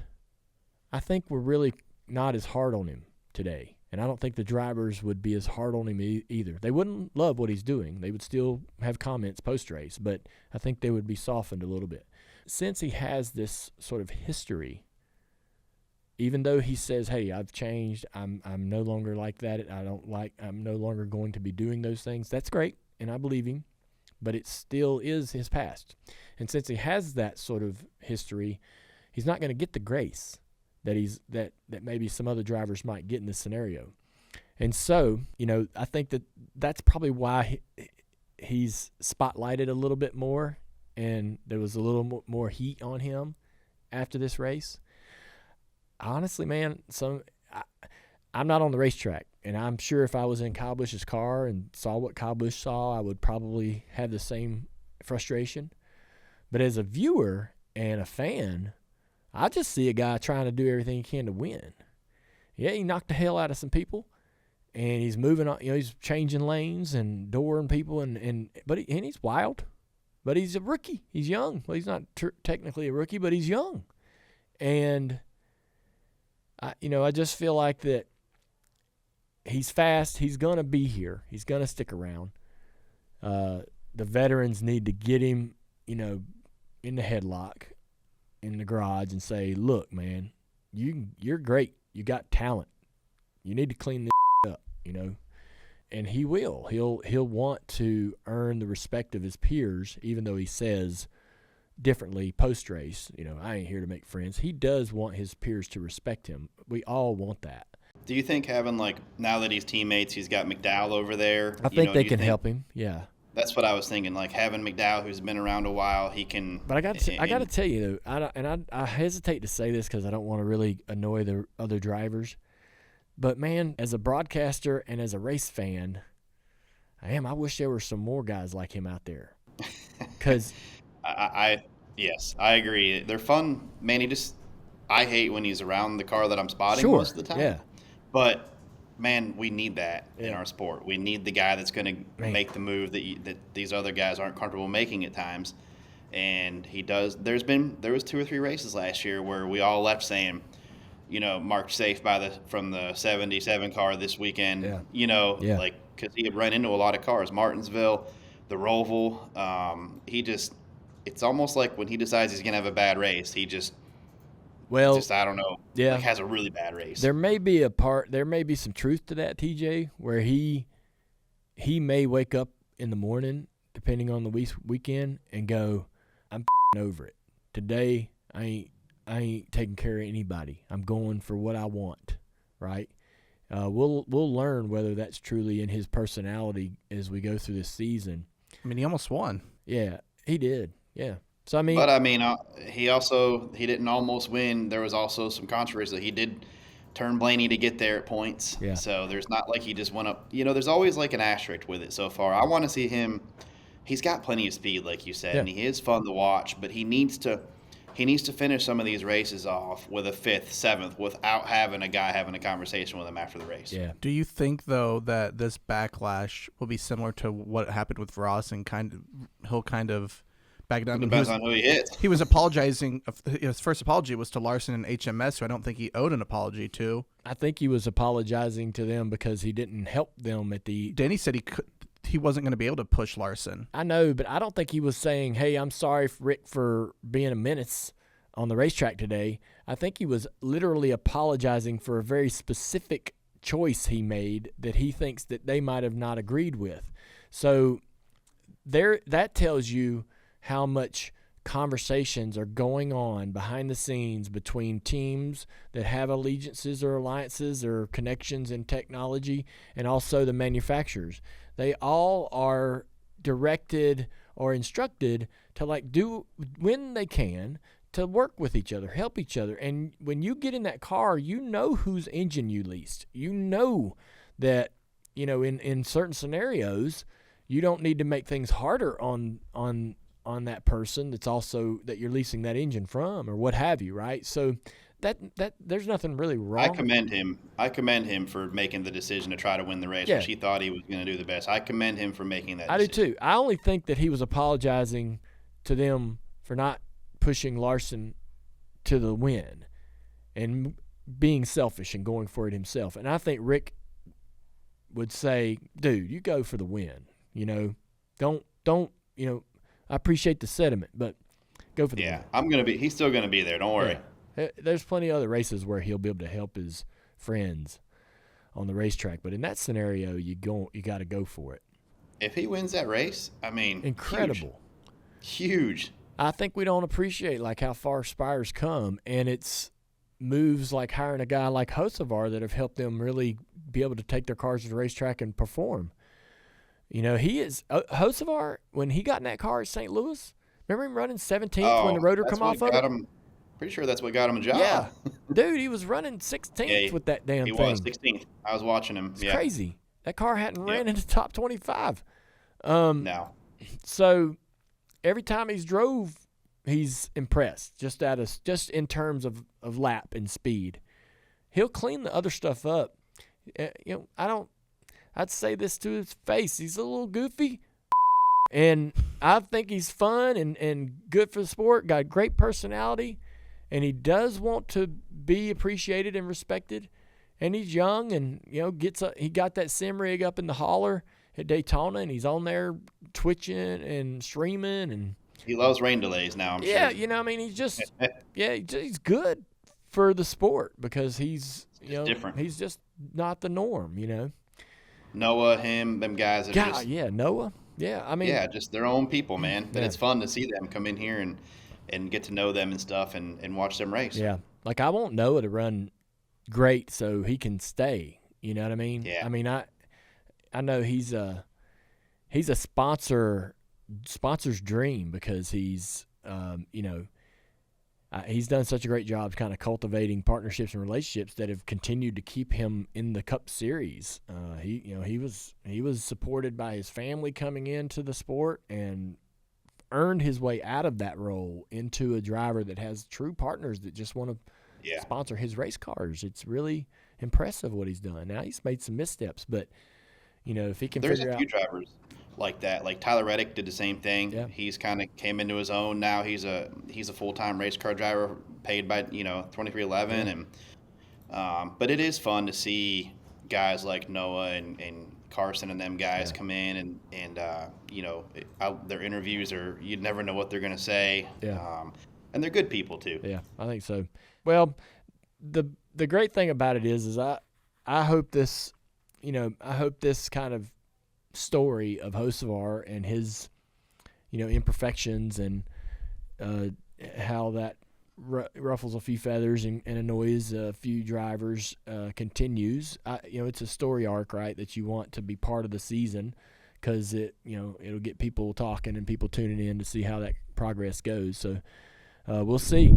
I think we're really not as hard on him today. And I don't think the drivers would be as hard on him either. They wouldn't love what he's doing. They would still have comments post-race, but I think they would be softened a little bit. Since he has this sort of history, even though he says, hey, I've changed, I'm no longer like that, I'm no longer going to be doing those things, that's great, and I believe him, but it still is his past. And since he has that sort of history, he's not going to get the grace that maybe some other drivers might get in this scenario. And so, I think that's probably why he's spotlighted a little bit more, and there was a little more heat on him after this race. Honestly, man, I'm not on the racetrack, and I'm sure if I was in Kyle Busch's car and saw what Kyle Busch saw, I would probably have the same frustration. But as a viewer and a fan, I just see a guy trying to do everything he can to win. Yeah, he knocked the hell out of some people, and he's moving on. He's changing lanes and dooring people, and he's wild, but he's a rookie. He's young. Well, he's not technically a rookie, but he's young, and I just feel like that he's fast. He's gonna be here. He's gonna stick around. The veterans need to get him, in the headlock in the garage and say, look, man, you're great. You got talent. You need to clean this up, And he will. He'll want to earn the respect of his peers, even though he says differently post-race, I ain't here to make friends. He does want his peers to respect him. We all want that. Do you think having, now that he's teammates, he's got McDowell over there? I think they can help him, yeah. That's what I was thinking. Having McDowell, who's been around a while, he can. But I got to tell you, I hesitate to say this because I don't want to really annoy the other drivers. But man, as a broadcaster and as a race fan, I wish there were some more guys like him out there. Because yes, I agree. They're fun, man. I hate when he's around the car that I'm spotting most of the time. Yeah. But man, we need that in our sport. We need the guy that's going to make the move that these other guys aren't comfortable making at times, and he does. There was 2 or 3 races last year where we all left saying, marked safe from the 77 car this weekend. Yeah. Because he had run into a lot of cars, Martinsville, the Roval. It's almost like when he decides he's going to have a bad race, he just. Well, I don't know. Yeah, has a really bad race. There may be some truth to that, TJ, where he may wake up in the morning, depending on the weekend, and go, I'm over it. Today, I ain't taking care of anybody. I'm going for what I want, right? We'll learn whether that's truly in his personality as we go through this season. He almost won. Yeah, he did. Yeah. So he didn't almost win. There was also some controversy. He did turn Blaney to get there at points. Yeah. So there's not like he just went up. There's always an asterisk with it so far. I want to see him. He's got plenty of speed, like you said, and he is fun to watch. But he needs to finish some of these races off with a 5th, 7th, without having a guy having a conversation with him after the race. Yeah. Do you think though that this backlash will be similar to what happened with Ross and he'll kind of back down? Depends on who he hits. He was apologizing. His first apology was to Larson and HMS, who I don't think he owed an apology to. I think he was apologizing to them because he didn't help them at the. Danny said he wasn't going to be able to push Larson. I know, but I don't think he was saying, hey, I'm sorry, Rick, for being a menace on the racetrack today. I think he was literally apologizing for a very specific choice he made that he thinks that they might have not agreed with. So that tells you how much conversations are going on behind the scenes between teams that have allegiances or alliances or connections in technology and also the manufacturers. They all are directed or instructed to do when they can to work with each other, help each other. And when you get in that car, you know whose engine you leased. You know that, in certain scenarios, you don't need to make things harder on that person that's also that you're leasing that engine from or what have you, right? So that there's nothing really wrong. I commend him for making the decision to try to win the race, which he thought he was going to do the best. I commend him for making that decision. I do too. I only think that he was apologizing to them for not pushing Larson to the win and being selfish and going for it himself. And I think Rick would say, dude, you go for the win. Don't I appreciate the sentiment, but go for the win. He's still going to be there. Don't worry. Yeah. There's plenty of other races where he'll be able to help his friends on the racetrack, but in that scenario, you got to go for it. If he wins that race, I mean, incredible. Huge. I think we don't appreciate how far Spire's come, and it's moves like hiring a guy like Hocevar that have helped them really be able to take their cars to the racetrack and perform. He is Hocevar when he got in that car at St. Louis. Remember him running 17th when the rotor come off of it? Pretty sure that's what got him a job. Yeah, dude, he was running 16th with that damn thing. He was 16th. I was watching him. It's crazy. That car hadn't ran into top 25. No. So every time he's drove, he's impressed. Just in terms of lap and speed, he'll clean the other stuff up. I'd say this to his face. He's a little goofy, and I think he's fun and good for the sport. Got a great personality, and he does want to be appreciated and respected. And he's young, and he got that sim rig up in the hauler at Daytona, and he's on there twitching and streaming, and he loves rain delays now. I'm sure. He's just he's good for the sport because he's different. He's just not the norm, Noah, him, them guys are just Noah. Yeah, just their own people, man. But it's fun to see them come in here and get to know them and stuff and watch them race. Yeah. I want Noah to run great so he can stay. You know what I mean? Yeah. I mean, I know he's a sponsor's dream because he's he's done such a great job kind of cultivating partnerships and relationships that have continued to keep him in the Cup Series. He was supported by his family coming into the sport and earned his way out of that role into a driver that has true partners that just want to sponsor his race cars. It's really impressive what he's done. Now he's made some missteps, but if he can figure out. There's a few drivers like that. Like Tyler Reddick did the same thing. Yeah. He's kind of came into his own now. He's a full-time race car driver paid by 2311 and but it is fun to see guys like Noah and Carson and them guys come in and their interviews are you'd never know what they're going to say. Yeah. And they're good people too. Yeah, I think so. Well, the great thing about it is I hope this kind of story of Hocevar and his imperfections and how that ruffles a few feathers and annoys a few drivers continues. It's a story arc, right, that you want to be part of the season because it'll get people talking and people tuning in to see how that progress goes. So we'll see.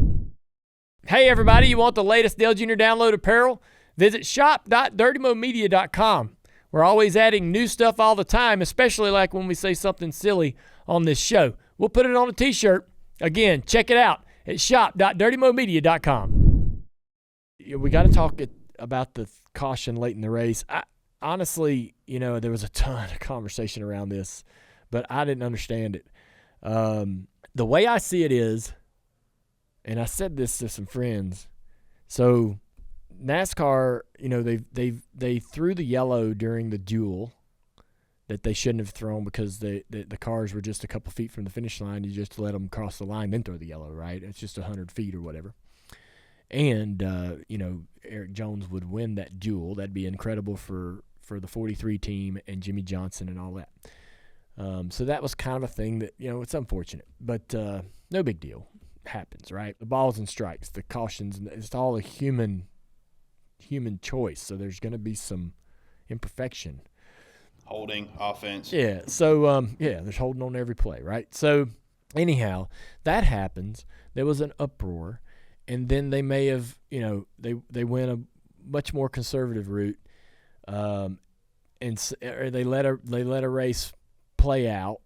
Hey everybody, you want the latest Dale Jr. download apparel? Visit shop.dirtymomedia.com. We're always adding new stuff all the time, especially like when we say something silly on this show. We'll put it on a t-shirt. Again, check it out at shop.dirtymomedia.com. We got to talk about the caution late in the race. Honestly, there was a ton of conversation around this, but I didn't understand it. The way I see it is, and I said this to some friends, so NASCAR, they threw the yellow during the duel that they shouldn't have thrown because the cars were just a couple feet from the finish line. You just let them cross the line, then throw the yellow, right? It's just 100 feet or whatever. And, Eric Jones would win that duel. That'd be incredible for the 43 team and Jimmy Johnson and all that. So that was kind of a thing that, it's unfortunate. But no big deal. Happens, right? The balls and strikes, the cautions, it's all a human choice, so there's going to be some imperfection. Holding, offense. Yeah, so, there's holding on every play, right? So Anyhow, that happens. There was an uproar, and then they may have, they went a much more conservative route, or they let a race play out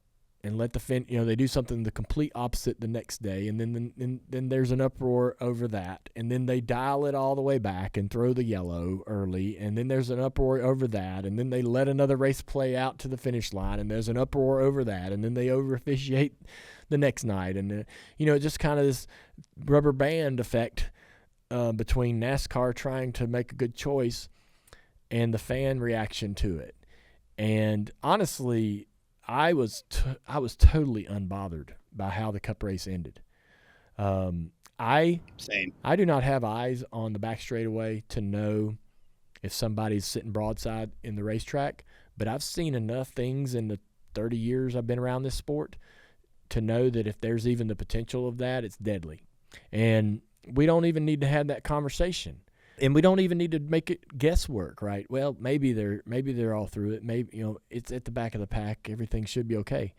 and let they do something the complete opposite the next day, and then there's an uproar over that, and then they dial it all the way back and throw the yellow early, and then there's an uproar over that, and then they let another race play out to the finish line, and there's an uproar over that, and then they over officiate the next night, and just kind of this rubber band effect between NASCAR trying to make a good choice and the fan reaction to it. And honestly, I was totally unbothered by how the Cup race ended. Same. I do not have eyes on the back straightaway to know if somebody's sitting broadside in the racetrack, but I've seen enough things in the 30 years I've been around this sport to know that if there's even the potential of that, it's deadly. And we don't even need to have that conversation. And we don't even need to make it guesswork, right? Well, maybe they're all through it. Maybe it's at the back of the pack. Everything should be okay.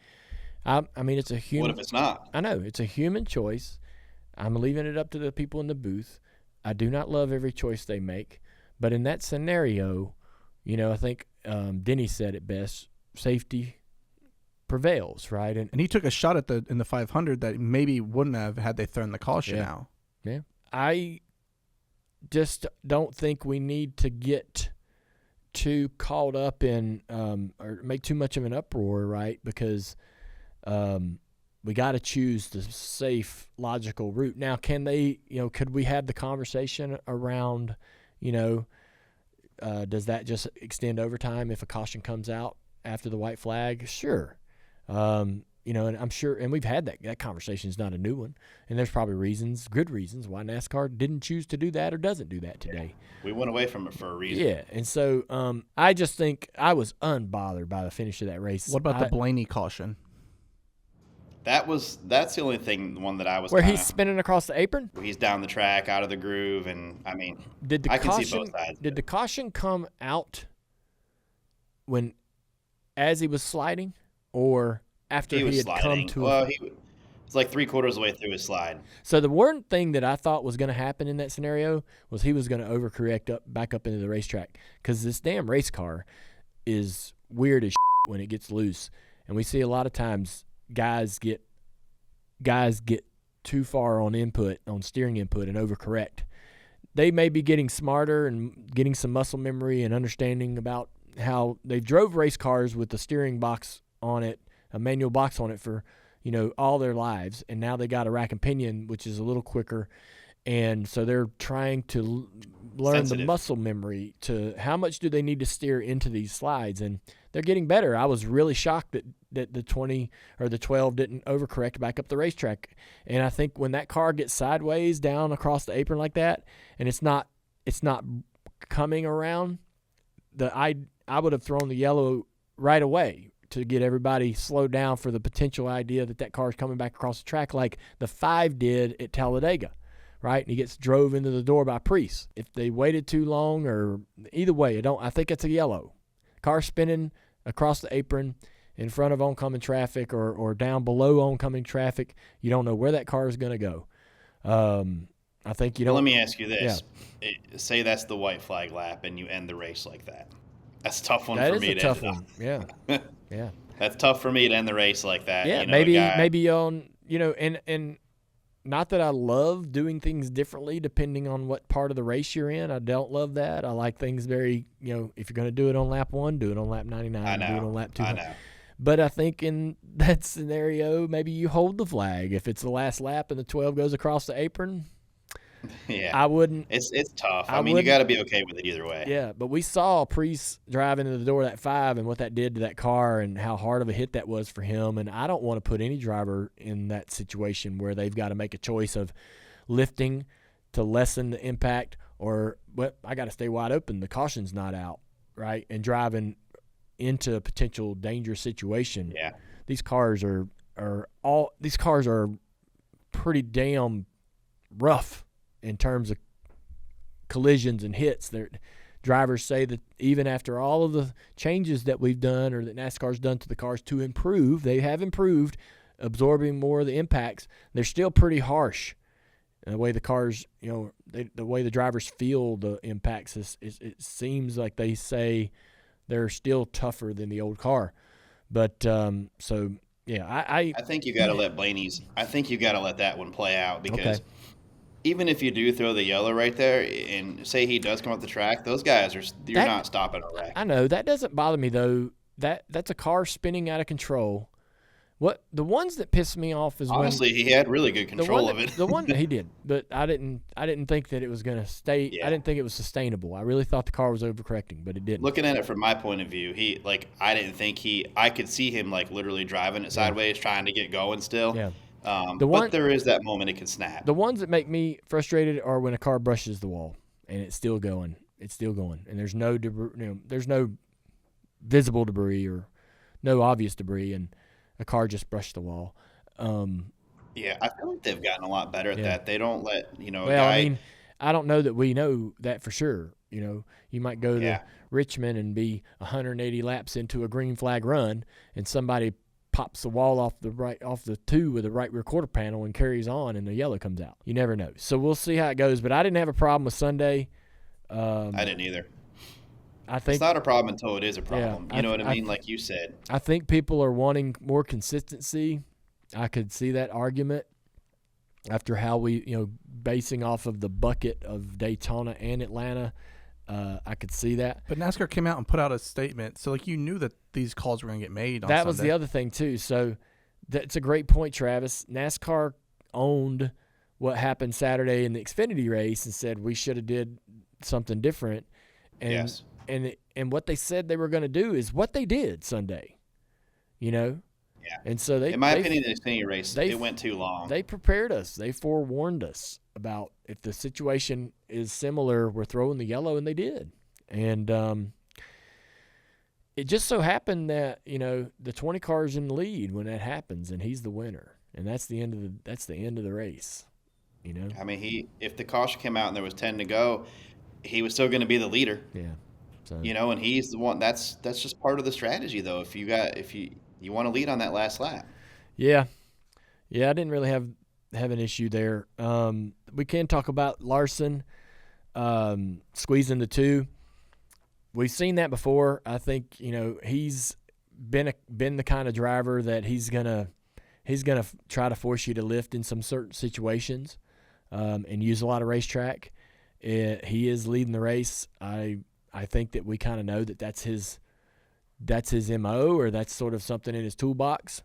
I mean, it's a human. What if it's not? I know it's a human choice. I'm leaving it up to the people in the booth. I do not love every choice they make, but in that scenario, I think Denny said it best: safety prevails, right? And he took a shot in the 500 that maybe wouldn't have had they thrown the caution out. Yeah, I just don't think we need to get too caught up in or make too much of an uproar, right? Because we got to choose the safe, logical route. Now, can they, could we have the conversation around, does that just extend overtime if a caution comes out after the white flag? Sure. And I'm sure, and we've had that conversation is not a new one, and there's probably good reasons why NASCAR didn't choose to do that or doesn't do that today. We went away from it for a reason. Yeah, and so I just think I was unbothered by the finish of that race. What about the Blaney caution? That's the only thing, the one that I was where he's spinning across the apron? Where he's down the track, out of the groove, and I mean, I can see both sides. Did the caution come out as he was sliding, or after he had come to? Well, it's like 3/4 of the way through his slide. So the one thing that I thought was going to happen in that scenario was he was going to overcorrect back up into the racetrack, because this damn race car is weird as when it gets loose, and we see a lot of times guys get too far on steering input and overcorrect. They may be getting smarter and getting some muscle memory and understanding about how they drove race cars with the steering box on it, a manual box on it for all their lives, and now they got a rack and pinion, which is a little quicker, and so they're trying to learn the muscle memory to how much do they need to steer into these slides, and they're getting better. I was really shocked that the 20 or the 12 didn't overcorrect back up the racetrack, and I think when that car gets sideways down across the apron like that, and it's not coming around, I would have thrown the yellow right away to get everybody slowed down for the potential idea that car is coming back across the track like the 5 did at Talladega, right? And he gets drove into the door by Priest. If they waited too long, or either way, I think it's a yellow. Car spinning across the apron in front of oncoming traffic or down below oncoming traffic. You don't know where that car is going to go. I think Let me ask you this. Yeah. Say that's the white flag lap and you end the race like that. That's a tough one for me to tough one. Yeah. Yeah. That's tough for me to end the race like that. Yeah, maybe on, and not that I love doing things differently depending on what part of the race you're in. I don't love that. I like things very, if you're going to do it on lap 1, do it on lap 99, do it on lap 2. I know. But I think in that scenario, maybe you hold the flag. If it's the last lap and the 12 goes across the apron, yeah, I wouldn't. It's tough. I mean, you got to be okay with it either way. Yeah, but we saw Priest driving into the door of that 5 and what that did to that car and how hard of a hit that was for him. And I don't want to put any driver in that situation where they've got to make a choice of lifting to lessen the impact or, I got to stay wide open. The caution's not out, right? And driving into a potential dangerous situation. Yeah, these cars are pretty damn rough in terms of collisions and hits. Drivers say that even after all of the changes that we've done or that NASCAR's done to the cars to improve, they have improved, absorbing more of the impacts. They're still pretty harsh. And the way the cars, the way the drivers feel the impacts, it seems like they say they're still tougher than the old car. But I think you got to let Blaney's. I think you got to let that one play out because Okay. even if you do throw the yellow right there and say he does come up the track, those guys you're not stopping a wreck. I know that doesn't bother me though. That's a car spinning out of control. What the ones that piss me off is honestly he had really good control of it. The one he did, but I didn't think that it was going to stay. Yeah. I didn't think it was sustainable. I really thought the car was overcorrecting, but it didn't. Looking at it from my point of view, I didn't think I could see him like literally driving it sideways, trying to get going still. Yeah. But there is that moment it can snap. The ones that make me frustrated are when a car brushes the wall and it's still going. It's still going, and there's no there's no visible debris or no obvious debris, and a car just brushed the wall. Yeah, I feel like they've gotten a lot better at that. They don't let a Well, guy. I mean, I don't know that we know that for sure. You might go to Richmond and be 180 laps into a green flag run, and somebody pops the wall off the two with the right rear quarter panel and carries on, and the yellow comes out. You never know. So we'll see how it goes. But I didn't have a problem with Sunday. I didn't either. I think it's not a problem until it is a problem. Yeah, you know what I mean? Like you said. I think people are wanting more consistency. I could see that argument after how we, basing off of the bucket of Daytona and Atlanta. I could see that. But NASCAR came out and put out a statement. So, you knew that these calls were going to get made on That Sunday. was the other thing, too. So, that's a great point, Travis. NASCAR owned what happened Saturday in the Xfinity race and said we should have did something different. And, yes. And what they said they were going to do is what they did Sunday, Yeah. And so in my opinion, the Xfinity race, it went too long. They prepared us. They forewarned us about if the situation is similar, we're throwing the yellow, and they did. And it just so happened that the 20 cars in the lead when that happens, and he's the winner, and that's the end of the race. I mean, if the caution came out and there was 10 to go, he was still going to be the leader. Yeah. So, and he's the one. That's just part of the strategy, though. If you want to lead on that last lap. Yeah. I didn't really have an issue there. We can talk about Larson squeezing the two. We've seen that before. I think he's been the kind of driver that he's gonna try to force you to lift in some certain situations, and use a lot of racetrack. He is leading the race. I think that we kind of know that that's his MO, or that's sort of something in his toolbox.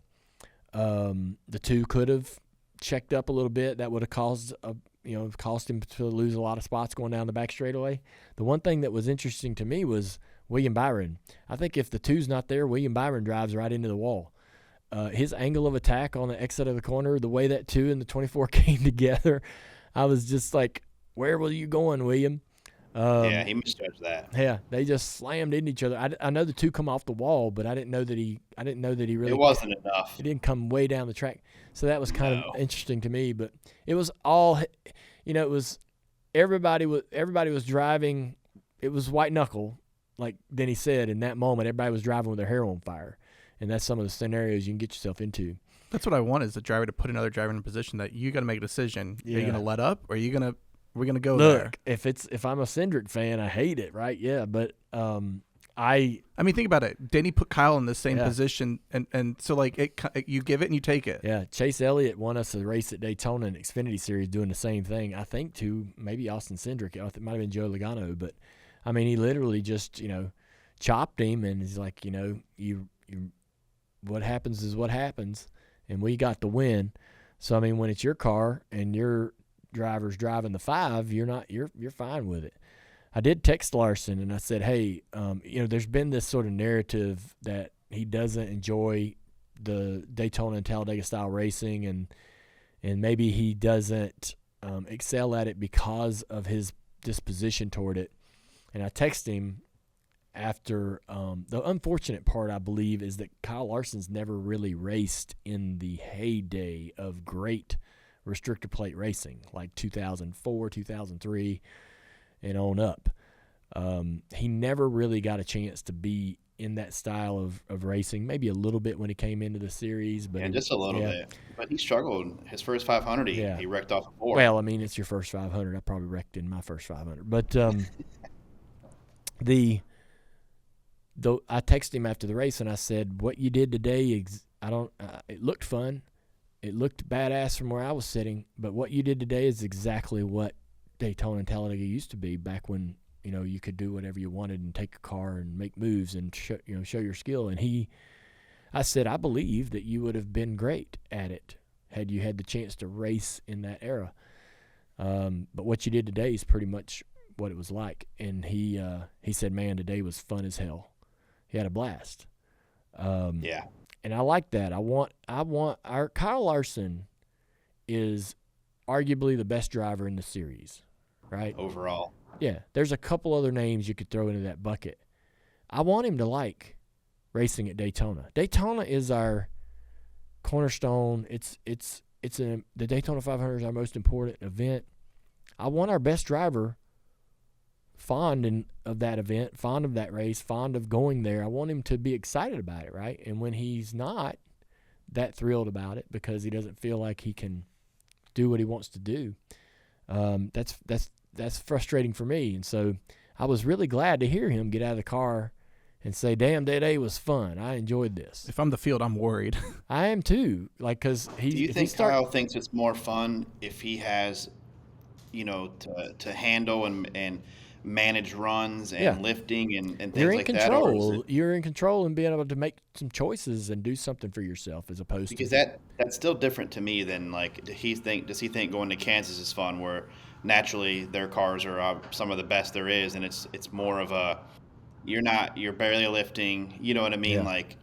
The two could have checked up a little bit. That would have cost him to lose a lot of spots going down the back straightaway. The one thing that was interesting to me was William Byron. I think if the two's not there, William Byron drives right into the wall. His angle of attack on the exit of the corner, the way that 2 and the 24 came together, I was just like, where were you going, William? He misjudged that. Yeah, they just slammed into each other. I know the two come off the wall, but I didn't know that he really. It wasn't enough. It didn't come way down the track, so that was kind of interesting to me. But it was all, it was everybody was driving. It was white knuckle, like Denny said. In that moment, everybody was driving with their hair on fire, and that's some of the scenarios you can get yourself into. That's what I want, is the driver to put another driver in a position that you got to make a decision. Yeah. Are you going to let up, or are you going to? We're gonna go Look, there. if I'm a Cindric fan, I hate it, right? Yeah, but I mean, think about it. Denny put Kyle in the same position, and so you give it and you take it. Yeah, Chase Elliott won us a race at Daytona in Xfinity Series doing the same thing. I think to maybe Austin Cindric. It might have been Joe Logano, but I mean, he literally just chopped him, and he's like, you what happens is what happens, and we got the win. So I mean, when it's your car and your driver's driving the 5, you're fine with it. I did text Larson and I said, hey, there's been this sort of narrative that he doesn't enjoy the Daytona and Talladega style racing, and maybe he doesn't excel at it because of his disposition toward it. And I texted him after the unfortunate part, I believe, is that Kyle Larson's never really raced in the heyday of great restrictor plate racing, like 2004, 2003, and on up. He never really got a chance to be in that style of racing. Maybe a little bit when he came into the series, but just a little bit. But he struggled. His first 500, he wrecked off a 4. Well, I mean, it's your first 500. I probably wrecked in my first 500. But I texted him after the race and I said, "What you did today, it looked fun. It looked badass from where I was sitting, but what you did today is exactly what Daytona and Talladega used to be back when, you could do whatever you wanted and take a car and make moves and show your skill." And I said, "I believe that you would have been great at it had you had the chance to race in that era. But what you did today is pretty much what it was like." And he said, "Man, today was fun as hell. He had a blast." And I like that. I want our Kyle Larson is arguably the best driver in the series, right? Overall. Yeah. There's a couple other names you could throw into that bucket. I want him to like racing at Daytona. Daytona is our cornerstone. The Daytona 500 is our most important event. I want our best driver fond of that event, fond of that race, fond of going there. I want him to be excited about it, right? And when he's not that thrilled about it because he doesn't feel like he can do what he wants to do, that's frustrating for me. And so I was really glad to hear him get out of the car and say, "Damn, today was fun. I enjoyed this." If I'm the field, I'm worried. I am too. Like, because Do you think Kyle thinks it's more fun if he has, to handle and manage runs and lifting and things you're in like control. that? You're in control and being able to make some choices and do something for yourself as opposed Because to that's still different to me than like does he think going to Kansas is fun where naturally their cars are some of the best there is and it's more of a you're barely lifting, you know what I mean? Yeah. Like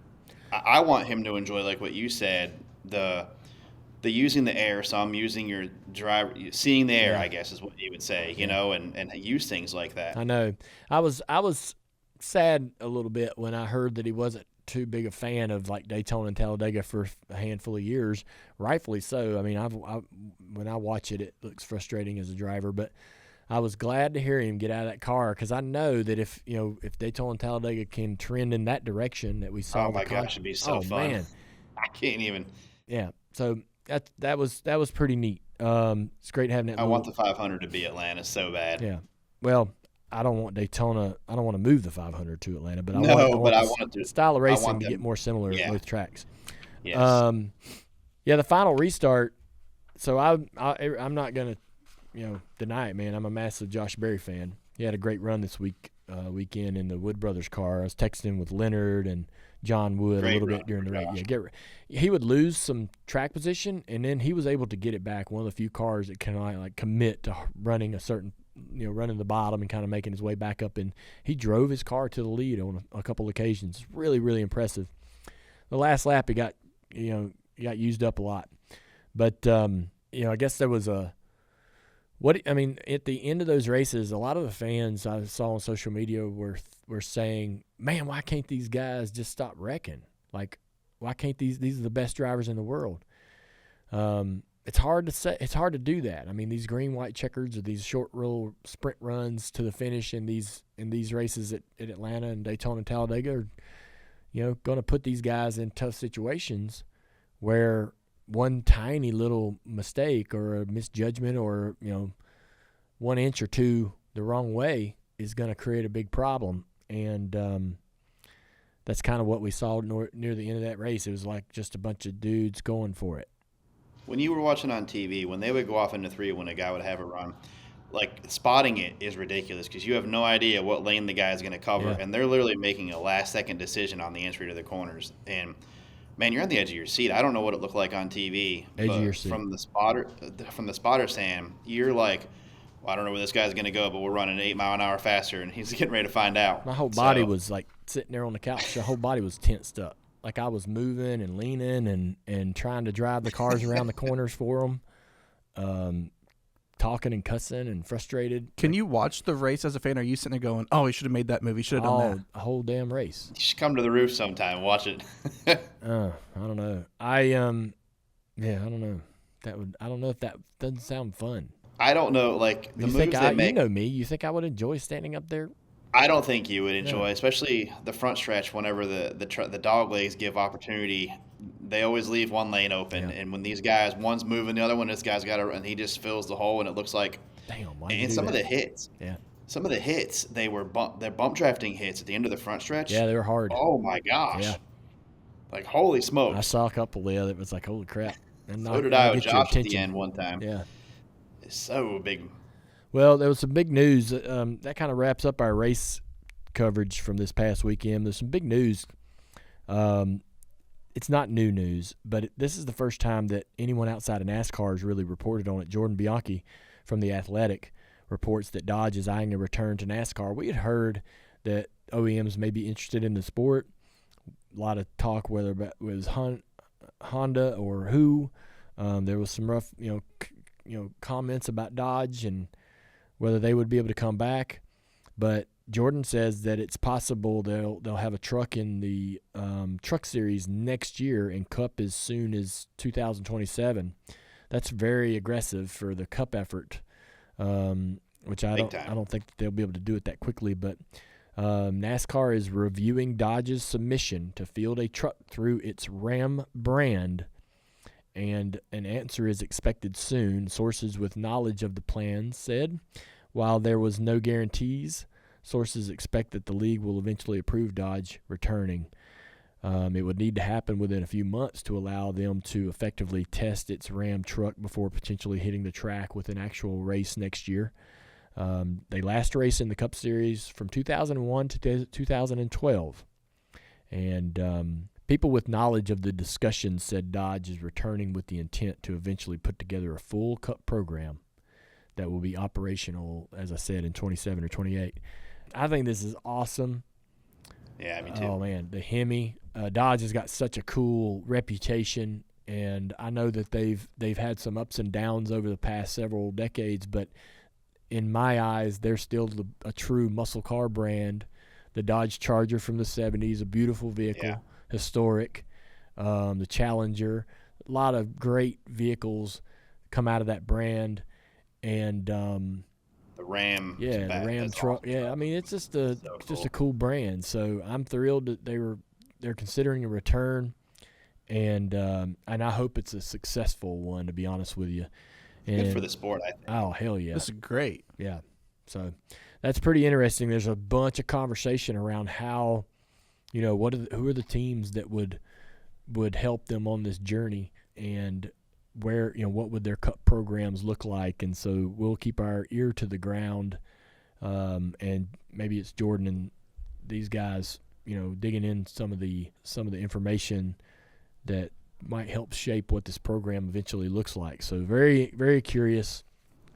I want him to enjoy, like what you said, the using the air. So I'm using your driver, seeing the air, I guess is what you would say, and use things like that. I know. I was sad a little bit when I heard that he wasn't too big a fan of like Daytona and Talladega for a handful of years. Rightfully so. I mean, when I watch it, it looks frustrating as a driver, but I was glad to hear him get out of that car because I know that if Daytona and Talladega can trend in that direction that we saw. Oh my gosh, it'd be so fun. Man. I can't even. Yeah. So that was pretty neat. It's great having that. I want the 500 to be Atlanta so bad. Yeah. Well, I don't want Daytona. I don't want to move the 500 to Atlanta, but I want the style of racing to get more similar at both tracks. Yes. The final restart. So I'm not gonna, deny it, man. I'm a massive Josh Berry fan. He had a great run this weekend in the Wood Brothers car. I was texting with Leonard and John Wood a little bit during the race. Yeah, he would lose some track position, and then he was able to get it back. One of the few cars that can like commit to running a certain, running the bottom and kind of making his way back up. And he drove his car to the lead on a couple occasions. Really, really impressive. The last lap, he got used up a lot. But I guess there was at the end of those races, a lot of the fans I saw on social media were saying, "Man, why can't these guys just stop wrecking? Like, why can't these are the best drivers in the world?" It's hard to say. It's hard to do that. I mean, these green, white checkers or these short little sprint runs to the finish in these races at Atlanta and Daytona and Talladega are, going to put these guys in tough situations where one tiny little mistake or a misjudgment or 1 inch or 2 the wrong way is going to create a big problem. And that's kind of what we saw near the end of that race. It was like just a bunch of dudes going for it. When you were watching on TV, when they would go off into 3 when a guy would have a run, like spotting it is ridiculous because you have no idea what lane the guy is going to cover, and they're literally making a last-second decision on the entry to the corners. And man, you're on the edge of your seat. I don't know what it looked like on TV. Edge of your seat. From the spotter stand, you're like, well, I don't know where this guy's going to go, but we're running 8 mile an hour faster, and he's getting ready to find out. My whole body was like sitting there on the couch. The whole body was tensed up. Like I was moving and leaning and trying to drive the cars around the corners for them, talking and cussing and frustrated. Can you watch the race as a fan? Or are you sitting there going, "Oh, he should have made that move. He should have done that." A whole damn race. You should come to the roof sometime and watch it. I don't know. I don't know. I don't know if that doesn't sound fun. I don't know. Like the moves they make. You know me. You think I would enjoy standing up there I don't think you would enjoy, especially the front stretch. Whenever the dog legs give opportunity, they always leave one lane open. Yeah. And when these guys, one's moving, the other one, this guy's got to, and he just fills the hole, and it looks like. Damn, why you And do some that? of the hits, Yeah. some of the hits, they're bump drafting hits at the end of the front stretch. Yeah, they were hard. Oh my gosh! Yeah. Like holy smokes! I saw a couple there that was like, holy crap. And So did I with get your Josh at the attention. end one time. Yeah. It's so big. Well, there was some big news. That kind of wraps up our race coverage from this past weekend. There's some big news. It's not new news, but this is the first time that anyone outside of NASCAR has really reported on it. Jordan Bianchi from The Athletic reports that Dodge is eyeing a return to NASCAR. We had heard that OEMs may be interested in the sport. A lot of talk whether it was Honda or who. There was some rough, comments about Dodge and whether they would be able to come back. But Jordan says that it's possible they'll have a truck in the Truck Series next year and Cup as soon as 2027. That's very aggressive for the Cup effort, which I don't think that they'll be able to do it that quickly. But NASCAR is reviewing Dodge's submission to field a truck through its Ram brand, and an answer is expected soon. Sources with knowledge of the plans said, while there was no guarantees, sources expect that the league will eventually approve Dodge returning. It would need to happen within a few months to allow them to effectively test its Ram truck before potentially hitting the track with an actual race next year. They last raced in the Cup Series from 2001 to 2012. And people with knowledge of the discussion said Dodge is returning with the intent to eventually put together a full Cup program that will be operational, as I said, in 27 or 28. I think this is awesome. Yeah, me too. Oh, man, the Hemi. Dodge has got such a cool reputation, and I know that they've had some ups and downs over the past several decades, but in my eyes, they're still a true muscle car brand. The Dodge Charger from the 70s, a beautiful vehicle, historic. The Challenger, a lot of great vehicles come out of that brand. And the Ram, the Ram truck. Awesome. Yeah, I mean it's just a cool brand. So I'm thrilled that they're considering a return, and I hope it's a successful one. To be honest with you, and, good for the sport, I think. Oh hell yeah, this is great. Yeah, so that's pretty interesting. There's a bunch of conversation around how, who are the teams that would help them on this journey, and where, what would their Cup programs look like. And so we'll keep our ear to the ground, and maybe it's Jordan and these guys, digging in some of the information that might help shape what this program eventually looks like. So very, very curious.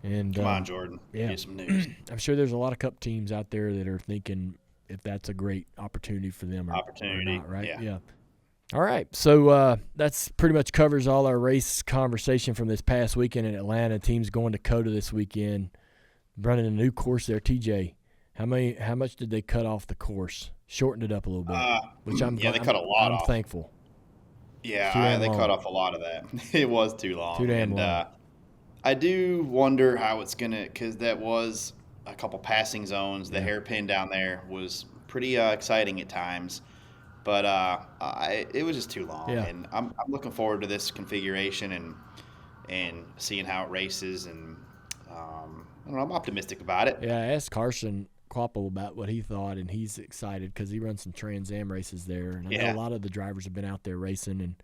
And come on, Jordan, get some news. I'm sure there's a lot of Cup teams out there that are thinking if that's a great opportunity for them or not, right? Yeah. All right, so that's pretty much covers all our race conversation from this past weekend in Atlanta. Teams going to COTA this weekend, running a new course there. TJ, how much did they cut off the course? Shortened it up a little bit, which they cut a lot off. I'm thankful. Yeah, they cut off a lot of that. It was too long. Too damn long. I do wonder how it's gonna, because that was a couple passing zones. The hairpin down there was pretty exciting at times. But it was just too long, and I'm looking forward to this configuration and seeing how it races, and I'm optimistic about it. Yeah, I asked Carson Quapple about what he thought, and he's excited because he runs some Trans Am races there, and I know a lot of the drivers have been out there racing, and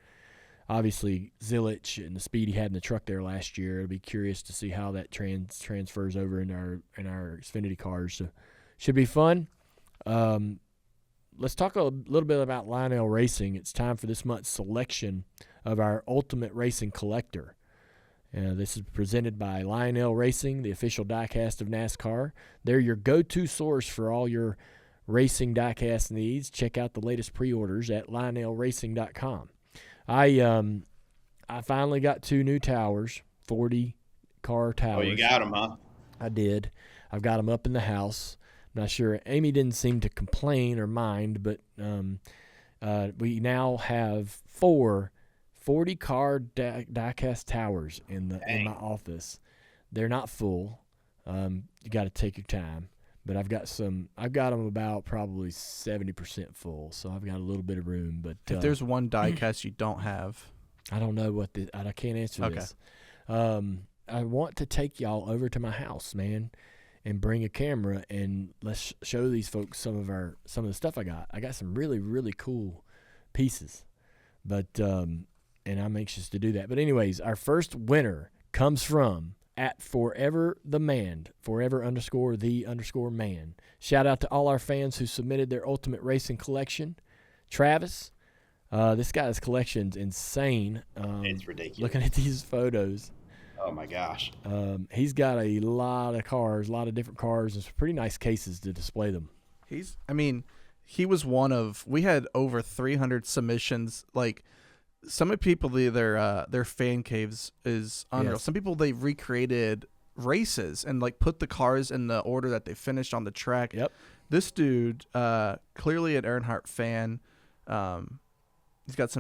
obviously Zilich and the speed he had in the truck there last year. It'll be curious to see how that transfers over in our Xfinity cars. So should be fun. Let's talk a little bit about Lionel Racing. It's time for this month's selection of our Ultimate Racing Collector. This is presented by Lionel Racing, the official diecast of NASCAR. They're your go-to source for all your racing diecast needs. Check out the latest pre-orders at lionelracing.com. I finally got 2 new towers, 40-car towers. Oh, you got them, huh? I did. I've got them up in the house. I'm not sure. Amy didn't seem to complain or mind, but we now have 4 40-car diecast towers in my office. They're not full. You got to take your time, but I've got them about probably 70% full, so I've got a little bit of room. But if there's one die-cast you don't have, I don't know I can't answer this. I want to take y'all over to my house, man, and bring a camera, and let's show these folks some of the stuff I got. I got some really, really cool pieces, but and I'm anxious to do that. But anyways, our first winner comes from at Forever the Man, Forever_the_man. Shout out to all our fans who submitted their Ultimate Racing collection. Travis, this guy's collection's insane. It's ridiculous. Looking at these photos. Oh my gosh. He's got a lot of cars, a lot of different cars, and some pretty nice cases to display them. he was one of, we had over 300 submissions. Like, some of people, their fan caves is unreal. Yes. Some people, they recreated races and like put the cars in the order that they finished on the track. Yep. This dude, clearly an Earnhardt fan. He's got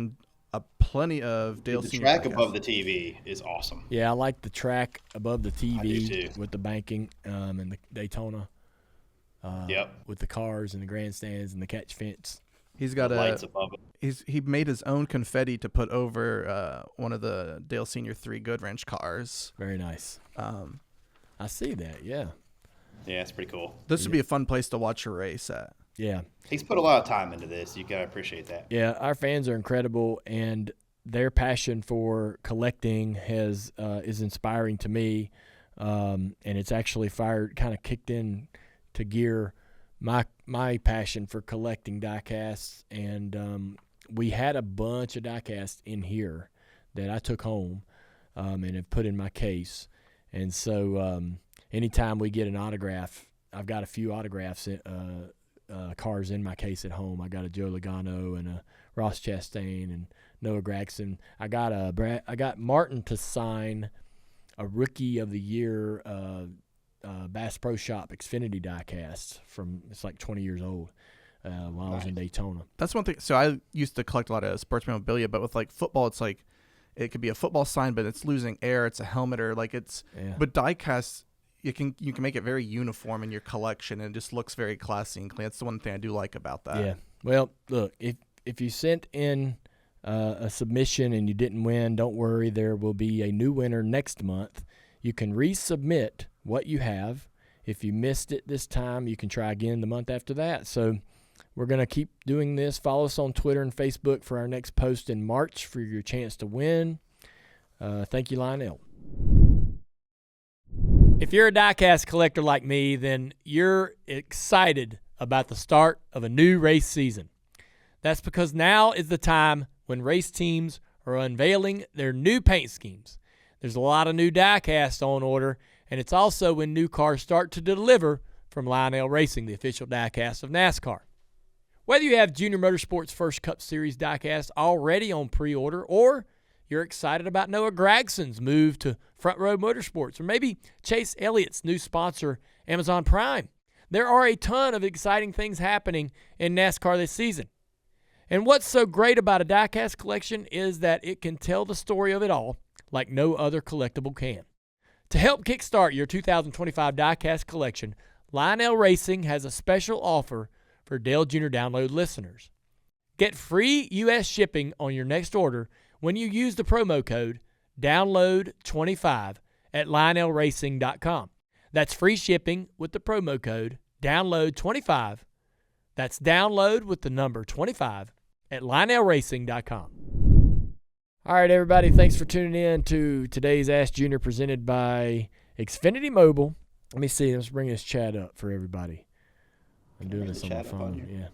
plenty of Dale The Senior track podcasts. above the TV is awesome. Yeah, I like the track above the I do TV too. with the banking and the Daytona. Yep. With the cars and the grandstands and the catch fence. He's got The lights above it. he made his own confetti to put over one of the Dale Senior 3 Good Wrench cars. Very nice. I see that, yeah. Yeah, it's pretty cool. This would be a fun place to watch a race at. Yeah. He's put a lot of time into this. You gotta appreciate that. Yeah, our fans are incredible, and their passion for collecting is inspiring to me, and it's actually kind of kicked in to gear my passion for collecting die-casts, and we had a bunch of die-casts in here that I took home and have put in my case, and so anytime we get an autograph, I've got a few autographs cars in my case at home. I got a Joe Logano and a Ross Chastain and Noah Gragson. I got Martin to sign a Rookie of the Year Bass Pro Shop Xfinity diecast from, it's like 20 years old while I was in Daytona. That's one thing. So I used to collect a lot of sports memorabilia, but with like football, it's like it could be a football sign, but it's losing air. It's a helmet, or like it's. Yeah. But diecasts, you can make it very uniform in your collection, and it just looks very classy and clean. That's the one thing I do like about that. Yeah. Well, look, if you sent in a submission and you didn't win, don't worry. There will be a new winner next month. You can resubmit what you have. If you missed it this time, you can try again the month after that. So we're going to keep doing this. Follow us on Twitter and Facebook for our next post in March for your chance to win. Thank you, Lionel. If you're a diecast collector like me, then you're excited about the start of a new race season. That's because now is the time when race teams are unveiling their new paint schemes. There's a lot of new diecast on order, and it's also when new cars start to deliver from Lionel Racing, the official diecast of NASCAR. Whether you have Junior Motorsports First Cup Series diecast already on pre-order, or you're excited about Noah Gragson's move to Front Row Motorsports, or maybe Chase Elliott's new sponsor, Amazon Prime, there are a ton of exciting things happening in NASCAR this season. And what's so great about a diecast collection is that it can tell the story of it all like no other collectible can. To help kickstart your 2025 diecast collection, Lionel Racing has a special offer for Dale Jr. Download listeners. Get free U.S. shipping on your next order when you use the promo code DOWNLOAD25 at LionelRacing.com. That's free shipping with the promo code DOWNLOAD25. That's download with the number 25 at LionelRacing.com. All right, everybody, thanks for tuning in to today's Ask Junior presented by Xfinity Mobile. Let me see. Let's bring this chat up for everybody. I'm doing this on my phone. Yeah.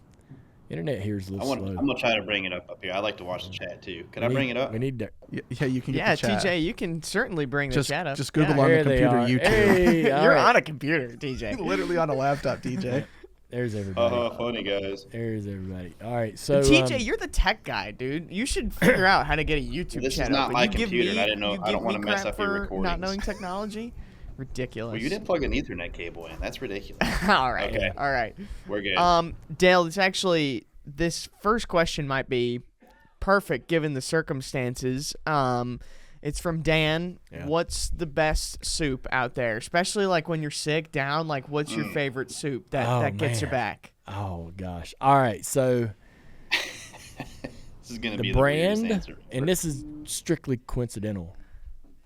Internet here is a little slow. I'm going to try to bring it up here. I like to watch the chat, too. Can I bring it up? We need to. Yeah, you can Yeah, get the chat. TJ, you can certainly bring the chat up. Just Google Yeah. on the There they computer are. YouTube. Hey, all You're right. on a computer, TJ. Literally on a laptop, DJ. There's everybody. Funny, guys. There's everybody. All right, so TJ, you're the tech guy, dude. You should figure out how to get a YouTube This is chat not open. my You give computer, me- and I didn't know- you I don't give wanna me mess crap up your for recordings. Not knowing technology? Ridiculous. Well, you didn't plug an Ethernet cable in. That's ridiculous. All right. Okay. All right. We're good. Dale, it's actually, this first question might be perfect given the circumstances. It's from Dan. Yeah. What's the best soup out there? Especially like when you're sick, down. Like, what's your favorite soup that gets you man. back? Oh gosh. All right. So This is gonna the be the weirdest brand, answer. and this is strictly coincidental.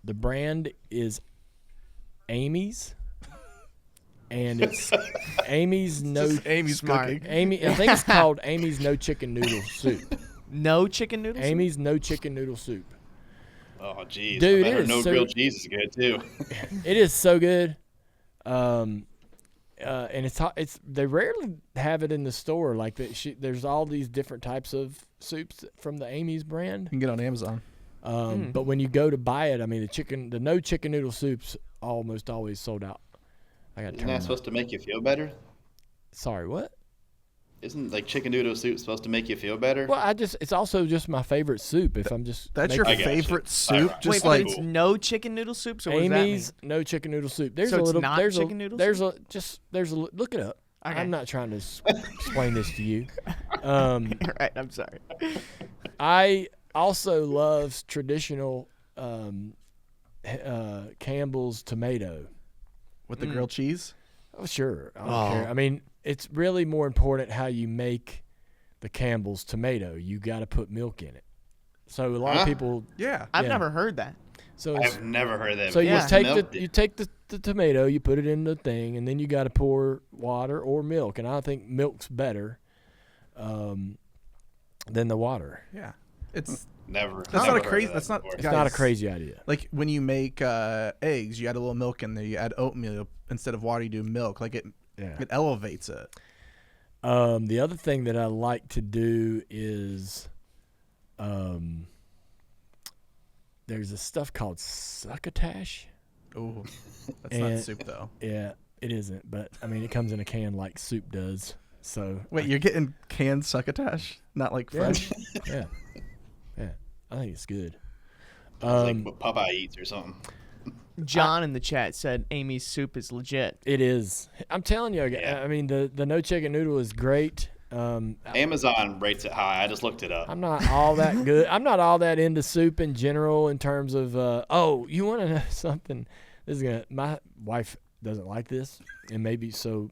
The brand is Amy's, and it's Amy's no Just Amy's Smart. cooking. Amy. I think it's called Amy's No Chicken Noodle Soup. No chicken noodles. Amy's No Chicken Noodle Soup. Oh, jeez. Dude, I it heard is no so- grilled cheese is good too. It is so good. And it's they rarely have it in the store. Like there's all these different types of soups from the Amy's brand. You can get it on Amazon. But when you go to buy it, I mean the no chicken noodle soup's almost always sold out. I got Isn't that supposed to make you feel better? Sorry, what? Isn't like chicken noodle soup supposed to make you feel better? Well, it's also just my favorite soup. If I'm just That's your I got you. favorite All soup? right. Just Wait, like but it's no chicken noodle soup. So what does that mean? Amy's no chicken noodle soup. There's So a it's little. not there's chicken a, noodle There's soup? a just. There's a look it up. Okay. I'm not trying to explain this to you. Right. I'm sorry. I also love traditional Campbell's tomato. with the grilled cheese. Oh, sure. I don't care. I mean, it's really more important how you make the Campbell's tomato. You got to put milk in it. So a lot of people. Yeah. I've Yeah. never heard that. So it's, I've never heard that. so you before. take Milk you take the tomato, you put it in the thing, and then you got to pour water or milk. And I think milk's better than the water. Yeah. It's Never. That's never not a heard crazy. of That's that not. before. It's guys, not a crazy idea. Like when you make eggs, you add a little milk in there. You add oatmeal instead of water. You do milk. Like it Yeah. elevates it. The other thing that I like to do is, there's a stuff called succotash. Oh, that's not And- soup though. Yeah, it isn't, but I mean, it comes in a can like soup does. So Wait, you're getting canned succotash, not like yeah, fresh. yeah, yeah. I think it's good. It's like what Popeye eats or something. John in the chat said Amy's soup is legit. It is. I'm telling you. Yeah. I mean, the no chicken noodle is great. Amazon rates it high. I just looked it up. I'm not all that good. I'm not all that into soup in general in terms of. Oh, you want to know something? This is gonna. My wife doesn't like this, and maybe so.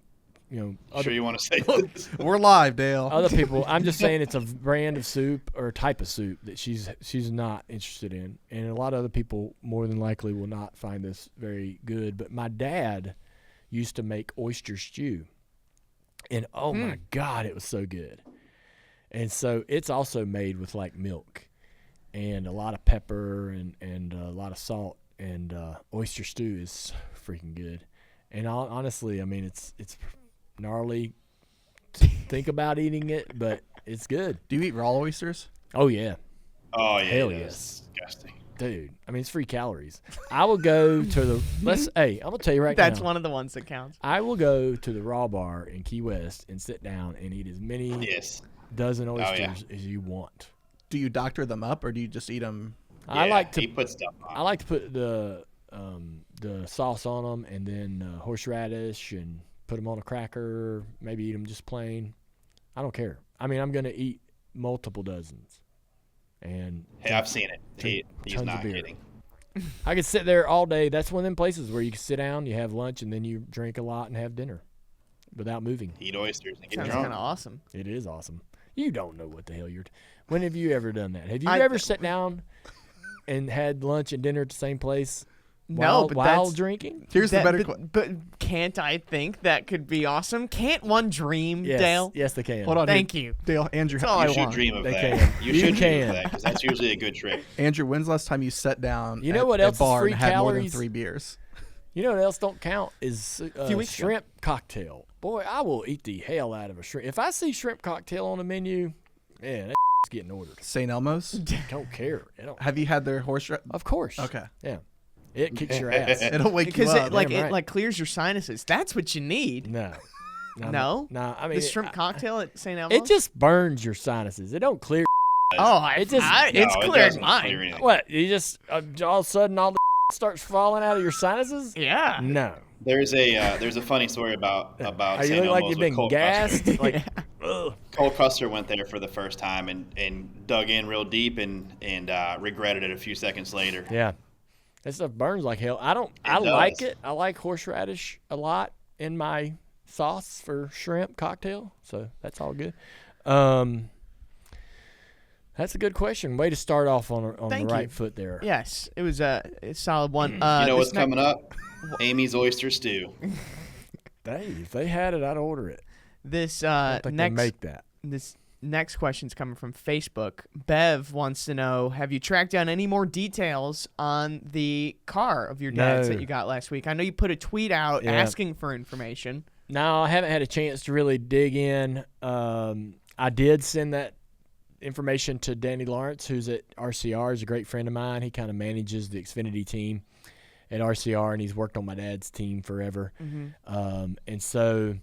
You know, Sure you want to say this? We're live, Dale. other people. I'm just saying it's a brand of soup or a type of soup that she's not interested in, and a lot of other people more than likely will not find this very good. But my dad used to make oyster stew, and oh my God, it was so good. And so it's also made with like milk and a lot of pepper and a lot of salt, and oyster stew is freaking good. And honestly, I mean it's gnarly to think about eating it, but it's good. Do you eat raw oysters? Oh yeah, Oh yeah, Hell that's disgusting. dude. I mean, it's free calories. I will go to the Hey, I'm gonna tell you right That's now. one of the ones that counts. I will go to the Raw Bar in Key West and sit down and eat as many Yes. dozen yeah. oysters as you want. Do you doctor them up or do you just eat them? I Yeah, like to He put stuff I on. like to put the sauce on them and then horseradish and put them on a cracker. Maybe eat them just plain. I don't care. I mean, I'm gonna eat multiple dozens, and Hey, I've seen it. He's tons of not beer. kidding. I could sit there all day. That's one of them places where you can sit down, you have lunch, and then you drink a lot and have dinner without moving. Eat oysters and get Sounds drunk. kind of awesome. It is awesome. You don't know what the hell you're. When have you ever done that? Have you I- ever sat down and had lunch and dinner at the same place? No, but while that's- drinking. Here's the That- better but, question. but can't I think that could be awesome? Can't one dream, Yes, Dale? yes, they can. Hold on. Thank here. you. Dale, Andrew. That's all You I should want. dream of They that. can. You You should dream can. of that because that's usually a good trick. Andrew, when's the last time you sat down You know at what a else is bar free and had more than calories? 3 beers? You know what else don't count is few weeks ago. shrimp cocktail. Boy, I will eat the hell out of a shrimp. If I see shrimp cocktail on the menu, man, that's getting ordered. St. Elmo's? Don't care. I don't. Have you had their horse? Of course. Okay. Yeah. It kicks your ass. It'll wake Because you up. it damn right. like clears your sinuses. That's what you need. No. No? No. I mean, The shrimp cocktail at St. Elmo's? it just burns your sinuses. It don't clear. it's just- it's No, it cleared doesn't mine. clear anything. What? You just all of a sudden all the starts falling out of your sinuses? Yeah. No. There's a funny story about Are you St. look like Elmo's you've with been Colt gassed? Like Cole Custer went there for the first time and dug in real deep and regretted it a few seconds later. Yeah. That stuff burns like hell. I does. like it. I like horseradish a lot in my sauce for shrimp cocktail, so that's all good. That's a good question. Way to start off on the right foot there. Yes, it was a solid one. You know what's coming up? Amy's oyster stew. If they had it, I'd order it. This I don't think they make that. This next question's coming from Facebook. Bev wants to know: have you tracked down any more details on the car of your dad's that you got last week? I know you put a tweet out asking for information. No, I haven't had a chance to really dig in. I did send that information to Danny Lawrence, who's at RCR. He's a great friend of mine. He kind of manages the Xfinity team at RCR, and he's worked on my dad's team forever. Mm-hmm. And so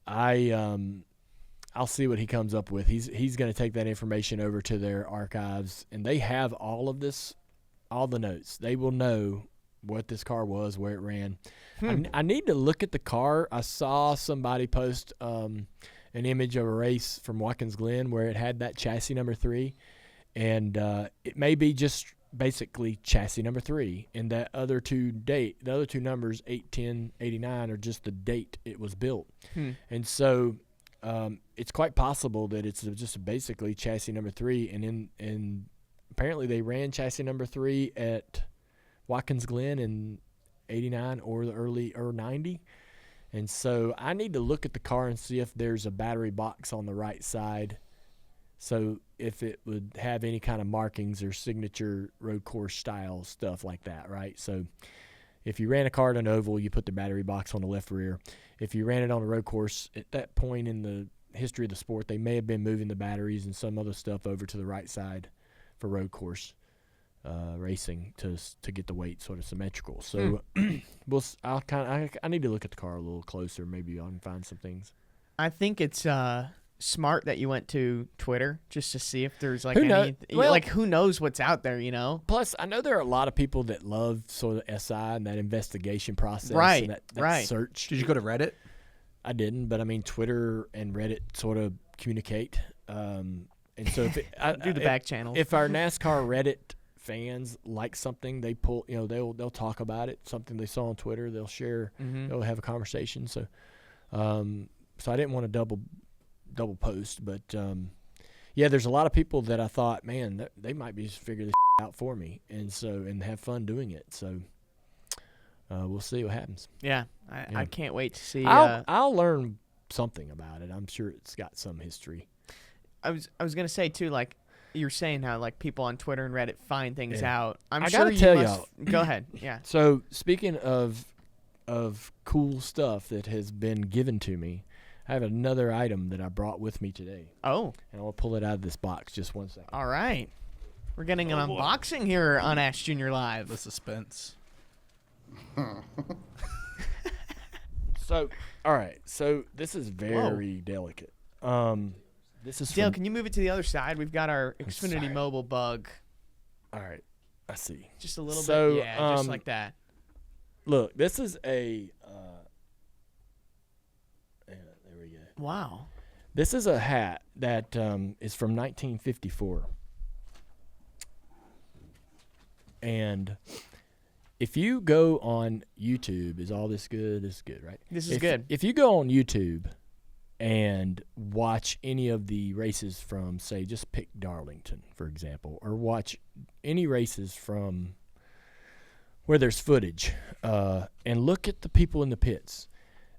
I'll see what he comes up with. He's going to take that information over to their archives, and they have all of this, all the notes. They will know what this car was, where it ran. I need to look at the car. I saw somebody post an image of a race from Watkins Glen where it had that chassis number 3, and it may be just basically chassis number 3, and the other two numbers 8, 10, 89 are just the date it was built. And so it's quite possible that it's just basically chassis number 3, and apparently they ran chassis number 3 at Watkins Glen in 89 or the early 90. And so I need to look at the car and see if there's a battery box on the right side. So if it would have any kind of markings or signature road course style stuff like that, right? So if you ran a car at an oval, you put the battery box on the left rear. If you ran it on a road course, at that point in the history of the sport, they may have been moving the batteries and some other stuff over to the right side for road course racing to get the weight sort of symmetrical. So I need to look at the car a little closer. Maybe I can find some things. I think it's smart that you went to Twitter just to see if there's like who knows what's out there, you know? Plus, I know there are a lot of people that love sort of SI and that investigation process, right? And that search. Did you go to Reddit? I didn't, but I mean Twitter and Reddit sort of communicate. And so if do the back channel. If our NASCAR Reddit fans like something, they pull, they'll talk about it. Something they saw on Twitter, they'll share. They'll have a conversation. So, so I didn't want to double post, but there's a lot of people that I thought, man, they might be just figure this out for me, and have fun doing it. So we'll see what happens. Yeah, I can't wait to see. I'll learn something about it. I'm sure it's got some history. I was gonna say too, like you're saying how like people on Twitter and Reddit find things out. I gotta tell y'all. Go ahead. Yeah. So speaking of cool stuff that has been given to me, I have another item that I brought with me today. Oh. And I'll pull it out of this box just 1 second. All right. We're getting an unboxing here on Ask Junior Live. The suspense. So, all right. So this is very delicate. This is Dale, can you move it to the other side? We've got our Xfinity mobile bug. All right. I see. Just a little bit. Yeah, just like that. Look, this is a there we go. Wow. This is a hat that is from 1954. And if you go on YouTube, is all this good? This is good, right? This is good. If you go on YouTube and watch any of the races from, say, just pick Darlington, for example, or watch any races from where there's footage, and look at the people in the pits,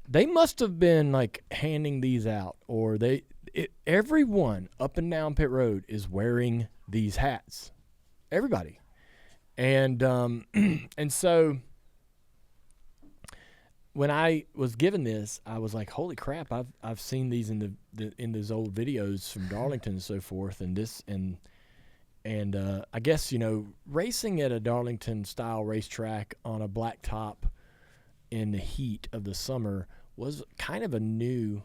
they must have been like handing these out, or everyone up and down pit road is wearing these hats. Everybody. And and so when I was given this, I was like, "Holy crap! I've seen these in in those old videos from Darlington and so forth." And I guess racing at a Darlington style racetrack on a black top in the heat of the summer was kind of a new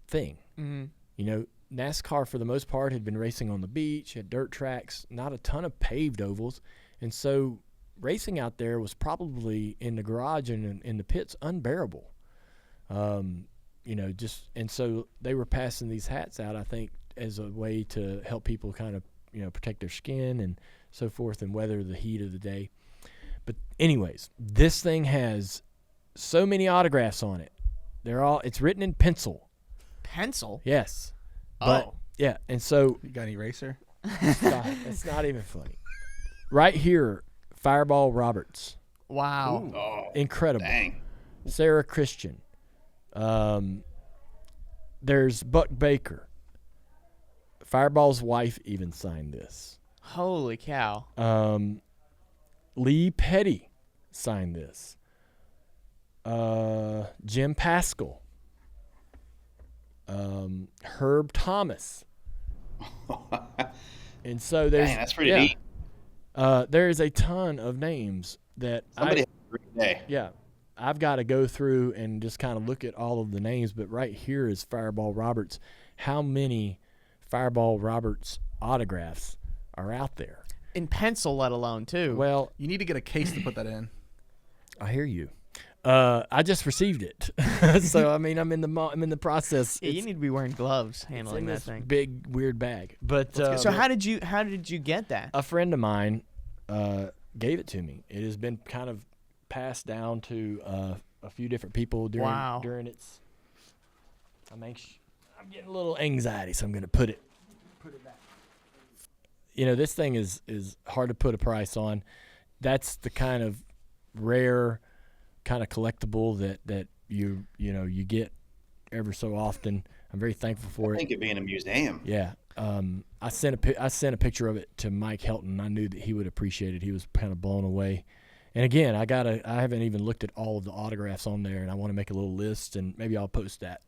thing. Mm-hmm. NASCAR for the most part had been racing on the beach, had dirt tracks, not a ton of paved ovals. And so racing out there was probably in the garage and in the pits unbearable. and so they were passing these hats out, I think, as a way to help people kind of, protect their skin and so forth and weather the heat of the day. But anyways, this thing has so many autographs on it. It's written in pencil. Pencil? Yes. But, yeah, and so. You got an eraser? It's not even funny. Right here, Fireball Roberts. Wow. Oh, incredible. Dang. Sarah Christian. There's Buck Baker. Fireball's wife even signed this. Holy cow. Lee Petty signed this. Jim Pascal. Herb Thomas. And so there's. Dang, that's pretty neat. There's a ton of names that Somebody had a great day. Yeah. I've got to go through and just kind of look at all of the names, but right here is Fireball Roberts. How many Fireball Roberts autographs are out there? In pencil, let alone, too. Well, You need to get a case to put that in. I hear you. I just received it, so I mean, I'm in the process. Yeah, you need to be wearing gloves handling that this thing. big weird bag. But So how did you get that? a friend of mine gave it to me. It has been kind of passed down to a few different people during its. I'm getting a little anxiety, so I'm going to put it back. This thing is hard to put a price on. That's the kind of rare kind of collectible that you get ever so often. I'm very thankful for it. I think it'd be in a museum. Yeah. I sent a picture of it to Mike Helton. I knew that he would appreciate it. He was kind of blown away. And again, I haven't even looked at all of the autographs on there, and I want to make a little list, and maybe I'll post that.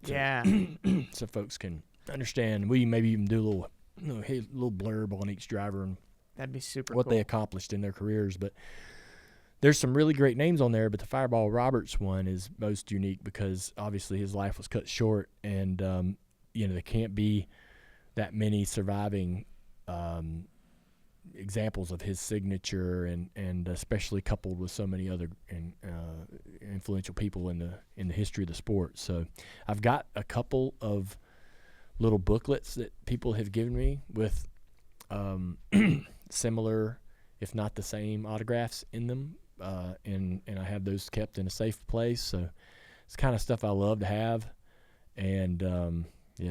So folks can understand. We maybe even do a little blurb on each driver and That'd be super what cool. they accomplished in their careers. But there's some really great names on there, but the Fireball Roberts one is most unique because obviously his life was cut short, and there can't be that many surviving examples of his signature, and especially coupled with so many other influential people in the history of the sport. So I've got a couple of little booklets that people have given me with similar, if not the same, autographs in them, and I have those kept in a safe place. So it's kind of stuff I love to have, and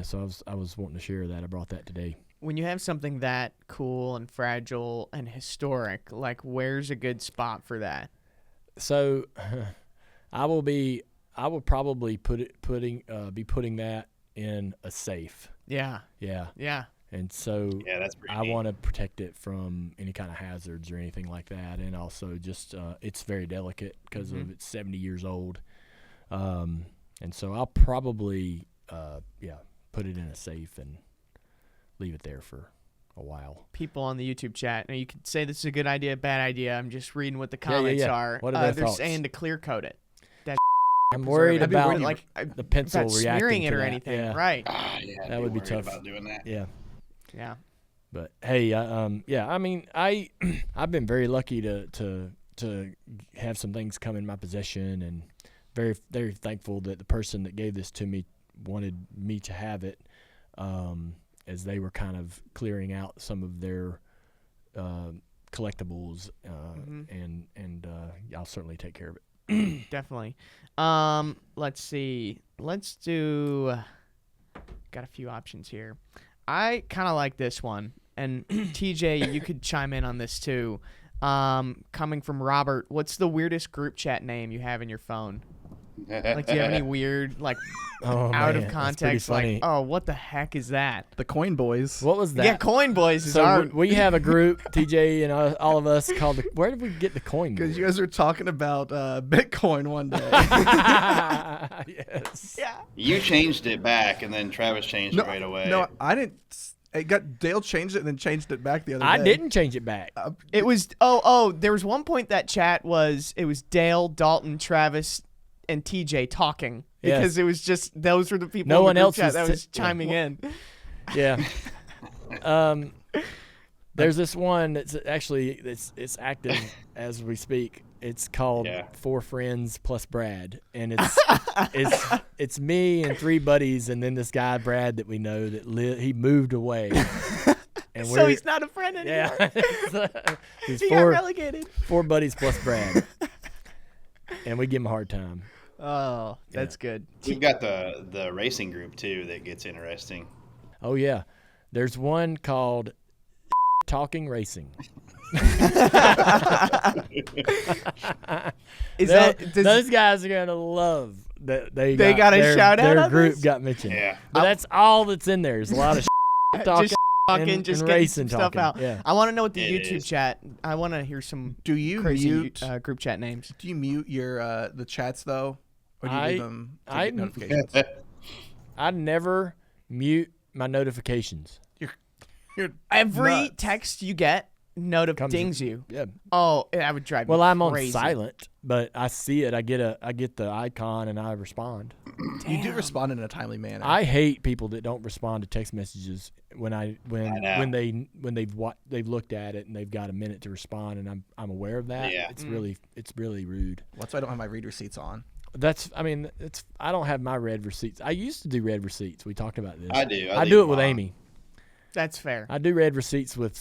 so I was wanting to share that. I brought that today. When you have something that cool and fragile and historic, like where's a good spot for that? So I will probably be putting that in a safe. Yeah. Yeah. Yeah. And so that's pretty I neat. want to protect it from any kind of hazards or anything like that, and also just it's very delicate because of it's 70 years old, and so I'll probably put it in a safe and leave it there for a while. People on the YouTube chat, now you could say this is a good idea, bad idea. I'm just reading what the comments are. What are their they're thoughts? saying to clear coat it. That I'm worried I'd be about worried, like the pencil about reacting smearing it to or that. anything, Yeah. right? That would be tough. About doing that. Yeah. Yeah. But hey, I mean, I've been very lucky to have some things come in my possession, and very, very thankful that the person that gave this to me wanted me to have it, as they were kind of clearing out some of their collectibles, and I'll certainly take care of it. Definitely. Let's see. Let's do. Got a few options here. I kind of like this one, and TJ, you could chime in on this too. Coming from Robert, what's the weirdest group chat name you have in your phone? Like, do you have any weird, like, out of context, like, oh, what the heck is that? The Coin Boys. What was that? Yeah, Coin Boys is So our. we have a group, TJ and all of us, called where did we get the Coin Because Boys? you guys were talking about Bitcoin one day. Yes. Yeah. You changed it back, and then Travis changed it right away. No, I didn't. Dale changed it and then changed it back the other day. I didn't change it back. It was there was one point that chat was Dale, Dalton, Travis, and TJ talking because it was just those were the people No in the one group else chat was that was chiming in. Yeah. There's this one that's actually it's active as we speak. It's called Yeah. 4 Friends Plus Brad, and it's me and 3 buddies, and then this guy Brad that we know that he moved away. And So he's not a friend anymore. Yeah, he's He got relegated. 4 buddies plus Brad, and we give him a hard time. Oh, that's good. We've got the racing group too that gets interesting. Oh yeah, there's one called Talking Racing. Those guys are gonna love that they got a shout out. Their group got mentioned. Yeah, but that's all that's in there. There's a lot of talking, just and getting racing stuff talking. out. Yeah. I want to know what the It YouTube is. chat. I want to hear some Do you crazy mute? group chat names. Do you mute your the chats though, or do you leave them to I- get notifications? I never mute my notifications. You're Every nuts. text you get, Comes- dings you. Yeah. Oh, that would drive me Well, I'm on crazy. silent, but I see it. I get the icon and I respond. You do respond in a timely manner. I hate people that don't respond to text messages when know. they've looked at it and they've got a minute to respond, and I'm aware of that. Yeah. It's really rude. That's why I don't have my read receipts on. I don't have my read receipts. I used to do read receipts. We talked about this. I do. I do it with Amy. That's fair. I do read receipts with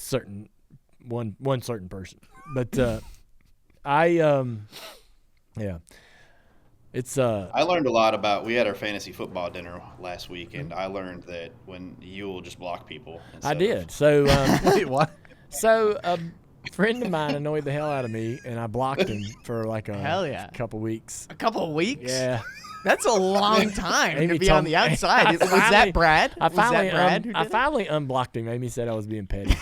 one certain person, but it's I learned a lot about. We had our fantasy football dinner last week, and I learned that when you will just block people. I instead did. of- So Wait, what? so a friend of mine annoyed the hell out of me, and I blocked him for like Hell yeah. couple weeks. A couple of weeks? Yeah, That's a long time Amy to be told on me- the outside. I Was finally- that Brad? I finally Was that Brad who did it? finally unblocked him. Amy said I was being petty.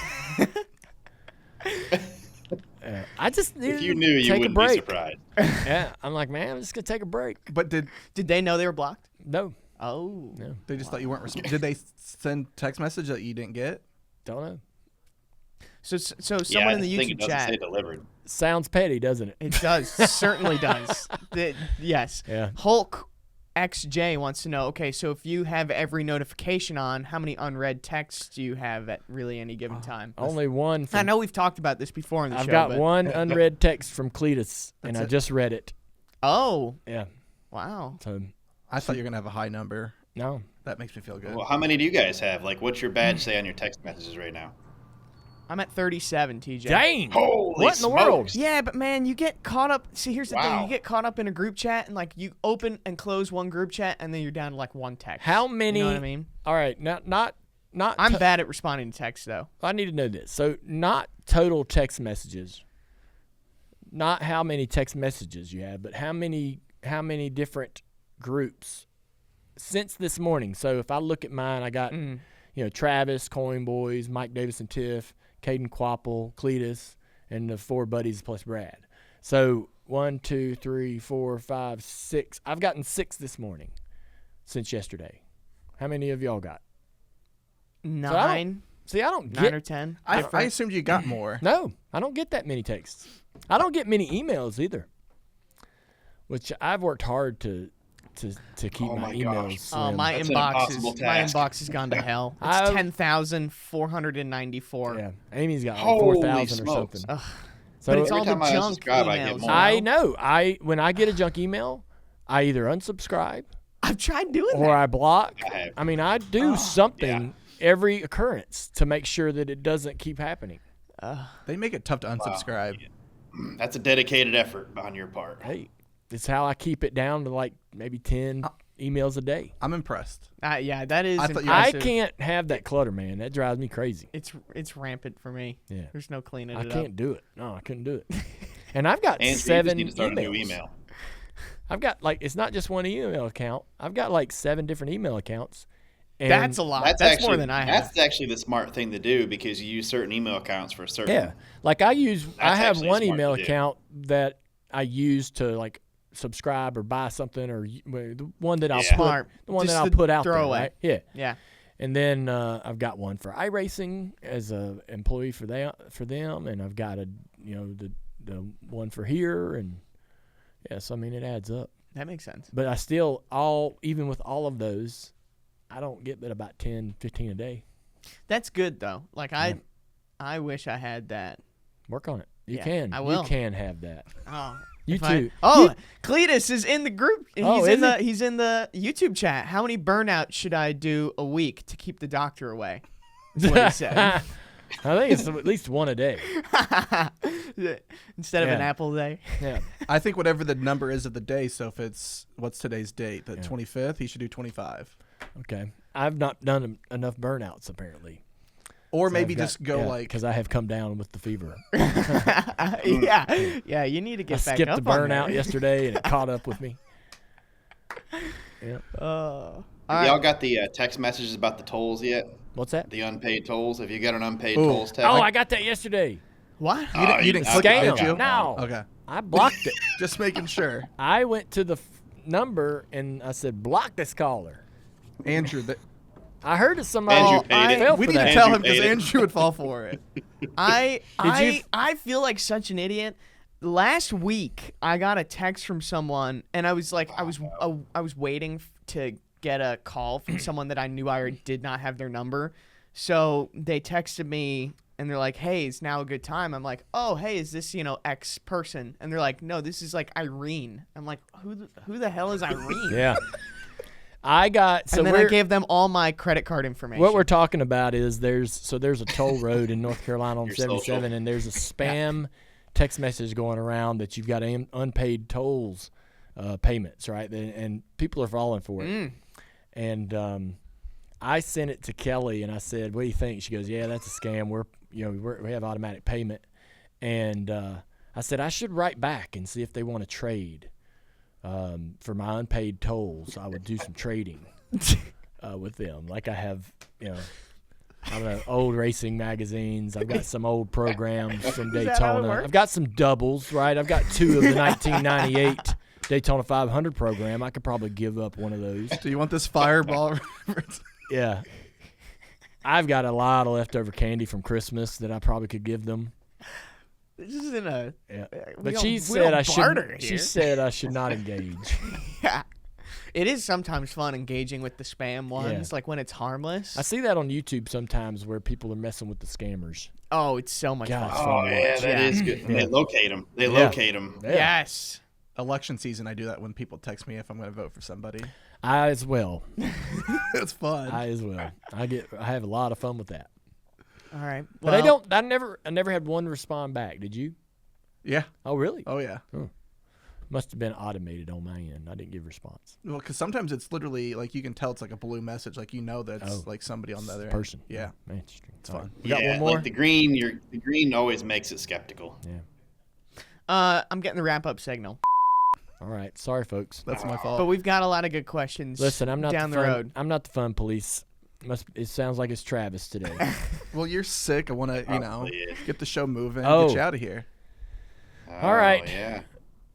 I just needed If you to knew, you take a wouldn't be break. surprised. Yeah, I'm like, man, I'm just gonna take a break. But did Did they know they were blocked? No, Oh. no, they just thought you weren't? Did they send text message that you didn't get? don't know. So Yeah, someone I in the think YouTube it doesn't say chat. delivered. Sounds petty, doesn't it? It does. Certainly does. Yes. Yeah. Hulk XJ wants to know, okay, so if you have every notification on, how many unread texts do you have at really any given time? Only one. I know we've talked about this before in the I've show. got but- one unread text from Cletus, and That's I it? just read it. Oh, Yeah. wow. So I thought you were gonna have a high number. no. That makes me feel good. Well, how many do you guys have? Like, what's your badge say on your text messages right now? I'm at 37, TJ. Dang. Holy What in the world? smokes. Yeah, but man, you get caught up. See, here's the thing: Wow. you get caught up in a group chat, and like you open and close one group chat, and then you're down to like one text. How many? You know what I mean? All right. Not. I'm bad at responding to text though. I need to know this. So not total text messages. Not how many text messages you have, but how many different groups since this morning. So if I look at mine, I got Travis, Coin Boys, Mike Davis and Tiff, Caden Quapple, Cletus, and the 4 buddies plus Brad. So 1, 2, 3, 4, 5, 6. I've gotten 6 this morning since yesterday. How many of y'all got? 9, See, I don't 9 get or 10. I different. assumed you got more. No, I don't get that many texts. I don't get many emails either. Which I've worked hard to keep Oh my my emails. gosh. slim. Oh, my That's an inbox impossible is my task. inbox has gone to hell. It's I've- 10,494. Yeah, Amy's got like Holy 4,000 or smokes. something. Ugh. So But it's all Every the time I junk unsubscribe, I get emails. more. I know. When I get a junk email, I either unsubscribe I've tried doing or that. I block. I have. I mean, I do something every occurrence to make sure that it doesn't keep happening. They make it tough to unsubscribe. That's a dedicated effort on your part. Hey, it's how I keep it down to like maybe 10 emails a day. I'm impressed. Yeah, that is. I thought you- I impressive. can't have that clutter, man. That drives me crazy. It's rampant for me. Yeah. There's no cleaning I it can't up. do it. No, I couldn't do it. And I've got Andrew, you 7 just need to start emails. a new email. I've got it's not just one email account. I've got like 7 different email accounts. And That's a lot. That's actually, more than I have. That's actually the smart thing to do because you use certain email accounts for certain. Yeah. Like I have actually one smart email to do. account that I use to like subscribe or buy something or the one that I'll Yeah. Smart. the one Just that I'll the put out there, throwaway. right? Yeah. Yeah. And then I've got one for iRacing as a employee for them, and I've got the one for here, and yes, I mean it adds up. That makes sense. But I still even with all of those, I don't get but about 10, 15 a day. That's good though. Like I wish I had that. Work on it. You Yeah, can. I will. You can have that. Oh. You If I- too. Oh, Cletus is in the group. Oh, He's in the YouTube chat. How many burnouts should I do a week to keep the doctor away? That's what he said. I think it's at least one a day. Instead of an Yeah. apple a day. Yeah. I think whatever the number is of the day. So if it's what's today's date, the Yeah. 25th, he should do 25. Okay. I've not done enough burnouts apparently. Or So maybe I've got- just go yeah, like because I have come down with the fever. Yeah, you need to I get back skipped up the on burnout there. yesterday and it caught up with me. Yeah. All Y'all right. got the text messages about the tolls yet? What's that? The unpaid tolls? Have you got an unpaid Ooh. tolls text? Oh, I got that yesterday. What? you didn't click Scam. it, did you? No. Okay. I blocked it. Just making sure. I went to the number and I said, block this caller. Andrew, I heard that somebody Andrew paid it. fell we for need that. to tell him Andrew because paid it. Andrew would fall for it. I feel like such an idiot. Last week, I got a text from someone, and I was like, I was waiting to get a call from someone that I knew I did not have their number. So they texted me, and they're like, "Hey, is now a good time?" I'm like, "Oh, hey, is this X person?" And they're like, "No, this is like Irene." I'm like, "Who the hell is Irene?" Yeah. I got so and then I we're- gave them all my credit card information. what we're talking about is there's a toll road in North Carolina on Your 77, social. and there's a spam text message going around that you've got unpaid tolls payments, right? And people are falling for it. And I sent it to Kelly, and I said, "What do you think?" She goes, "Yeah, that's a scam. We have automatic payment." And I said I should write back and see if they want to trade for my unpaid tolls. I would do some trading with them, like I have, I don't know, old racing magazines. I've got some old programs from Is that how it Daytona. works? I've got some doubles, right? I've got 2 of the 1998 Daytona 500 program. I could probably give up one of those. Do you want this fireball reference? Yeah. I've got a lot of leftover candy from Christmas that I probably could give them. This isn't a. Yeah. We But don't- she we said don't I barter should. She here. said I should not engage. Yeah. It is sometimes fun engaging with the spam ones, Yeah. like when it's harmless. I see that on YouTube sometimes where people are messing with the scammers. Oh, it's so much God, fun. it's Oh, fun to yeah, watch. that is good. They locate them. They locate them. Yeah. Yes. Election season, I do that when people text me if I'm going to vote for somebody. I as well. It's fun. I as well. I have a lot of fun with that. All right. But I never had one respond back. Did you? Yeah. Oh, really? Oh, yeah. Must have been automated on my end. I didn't give a response. Well, because sometimes it's literally like you can tell it's like a blue message, like that's like somebody on the other Person. end. Yeah. Man, interesting. It's fun. We got Yeah, one more? like the green always makes it skeptical. Yeah. I'm getting the wrap up signal, All right. Sorry, folks. That's my fault. but we've got a lot of good questions. Listen, I'm not down the the fun, road. I'm not the fun police. It sounds like it's Travis today. Well, you're sick. I want to, Probably is. get the show moving. Oh. Get you out of here. All right. Yeah.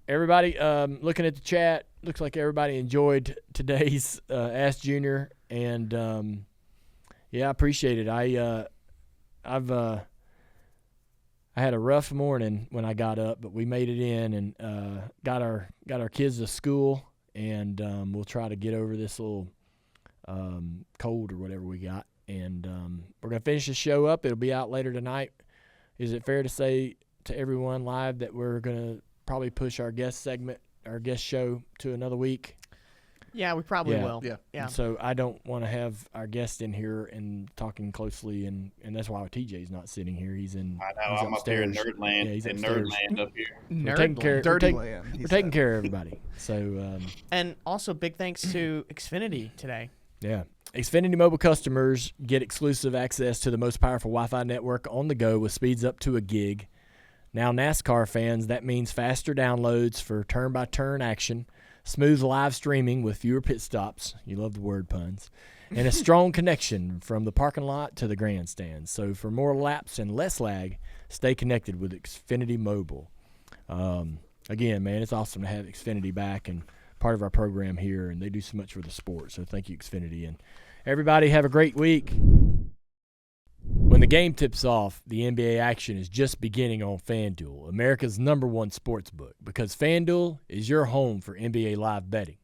Everybody, looking at the chat, looks like everybody enjoyed today's Ask Junior, and I appreciate it. I had a rough morning when I got up, but we made it in and got our kids to school, and we'll try to get over this little cold or whatever we got, and we're gonna finish the show up. It'll be out later tonight. Is it fair to say to everyone live that we're gonna probably push our guest show to another week? Yeah, we probably Yeah. will. Yeah. Yeah. And so I don't want to have our guest in here and talking closely, and that's why TJ's not sitting here. He's in. I know. he's I'm up here in upstairs. Nerdland. Yeah, he's in upstairs. Nerdland up here. We're taking care. Dirty we're take- land. We're taking care of everybody. So And also big thanks to Xfinity today. yeah, Xfinity mobile customers get exclusive access to the most powerful Wi-Fi network on the go with speeds up to a gig. Now NASCAR fans, that means faster downloads for turn-by-turn action, smooth live streaming with fewer pit stops. You love the word puns. And a strong connection from the parking lot to the grandstands. So for more laps and less lag, stay connected with Xfinity Mobile. Again, man, it's awesome to have Xfinity back and part of our program here, and they do so much for the sport. So thank you, Xfinity. And everybody have a great week. When the game tips off, the NBA action is just beginning on FanDuel, America's #1 sports book, because FanDuel is your home for NBA live betting.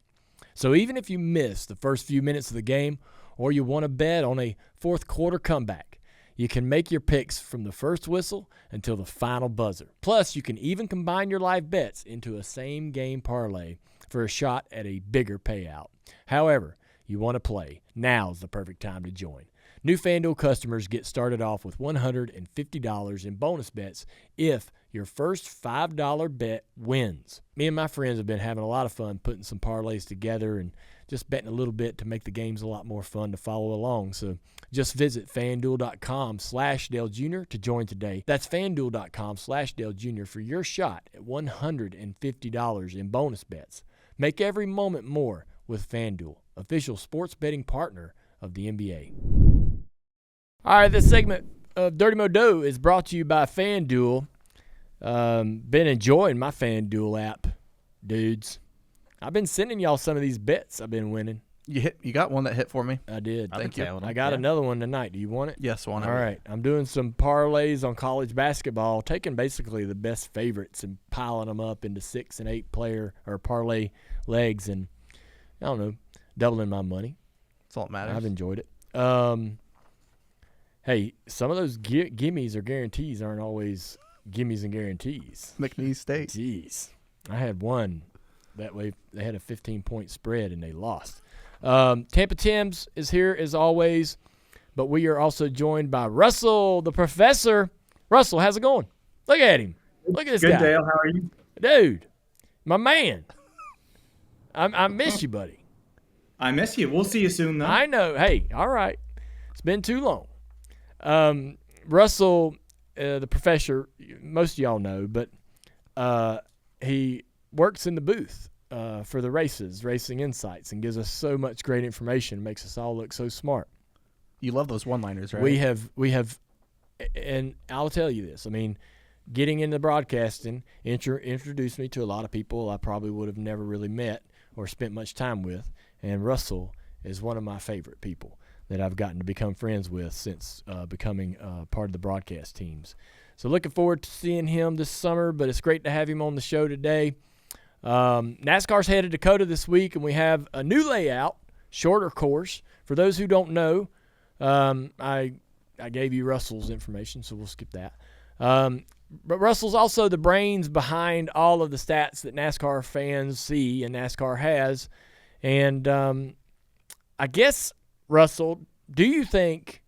So even if you miss the first few minutes of the game or you want to bet on a fourth quarter comeback, You can make your picks from the first whistle until the final buzzer. Plus, you can even combine your live bets into a same-game parlay for a shot at a bigger payout. However you want to play, now's the perfect time to join. New FanDuel customers get started off with $150 in bonus bets if your first $5 bet wins. Me and my friends have been having a lot of fun putting some parlays together and just betting a little bit to make the games a lot more fun to follow along. So just visit FanDuel.com/Dale Jr. to join today. That's FanDuel.com/Dale Jr. for your shot at $150 in bonus bets. Make every moment more with FanDuel, official sports betting partner of the NBA. All right, this segment of Dirty Modo is brought to you by FanDuel. Been enjoying my FanDuel app, dudes. I've been sending y'all some of these bets I've been winning. You got one that hit for me. I did. Thank you. I got another one tonight. Do you want it? Yes, one. All right. I'm doing some parlays on college basketball, taking basically the best favorites and piling them up into 6 and 8 player or parlay legs, and I don't know, doubling my money. That's all that matters. I've enjoyed it. Hey, some of those gimmies or guarantees aren't always gimmies and guarantees. McNeese State. Jeez. I had one that way. They had a 15-point spread, and they lost. Tampa Tim's is here as always, but we are also joined by Russell, the professor. Russell, how's it going? Look at him. Look at this guy. Good, Dale. How are you? Dude, my man. I miss you, buddy. I miss you. We'll see you soon, though. I know. Hey, all right. It's been too long. Russell, the professor, most of y'all know, but he works in the booth for the races, Racing Insights, and gives us so much great information, makes us all look so smart. You love those one-liners, right? We have, and I'll tell you this. I mean, getting into broadcasting introduced me to a lot of people I probably would have never really met or spent much time with, and Russell is one of my favorite people that I've gotten to become friends with since becoming part of the broadcast teams. So looking forward to seeing him this summer, but it's great to have him on the show today. NASCAR's headed to Dakota this week, and we have a new layout, shorter course. For those who don't know, I gave you Russell's information, so we'll skip that. But Russell's also the brains behind all of the stats that NASCAR fans see and NASCAR has. And I guess, Russell, do you think,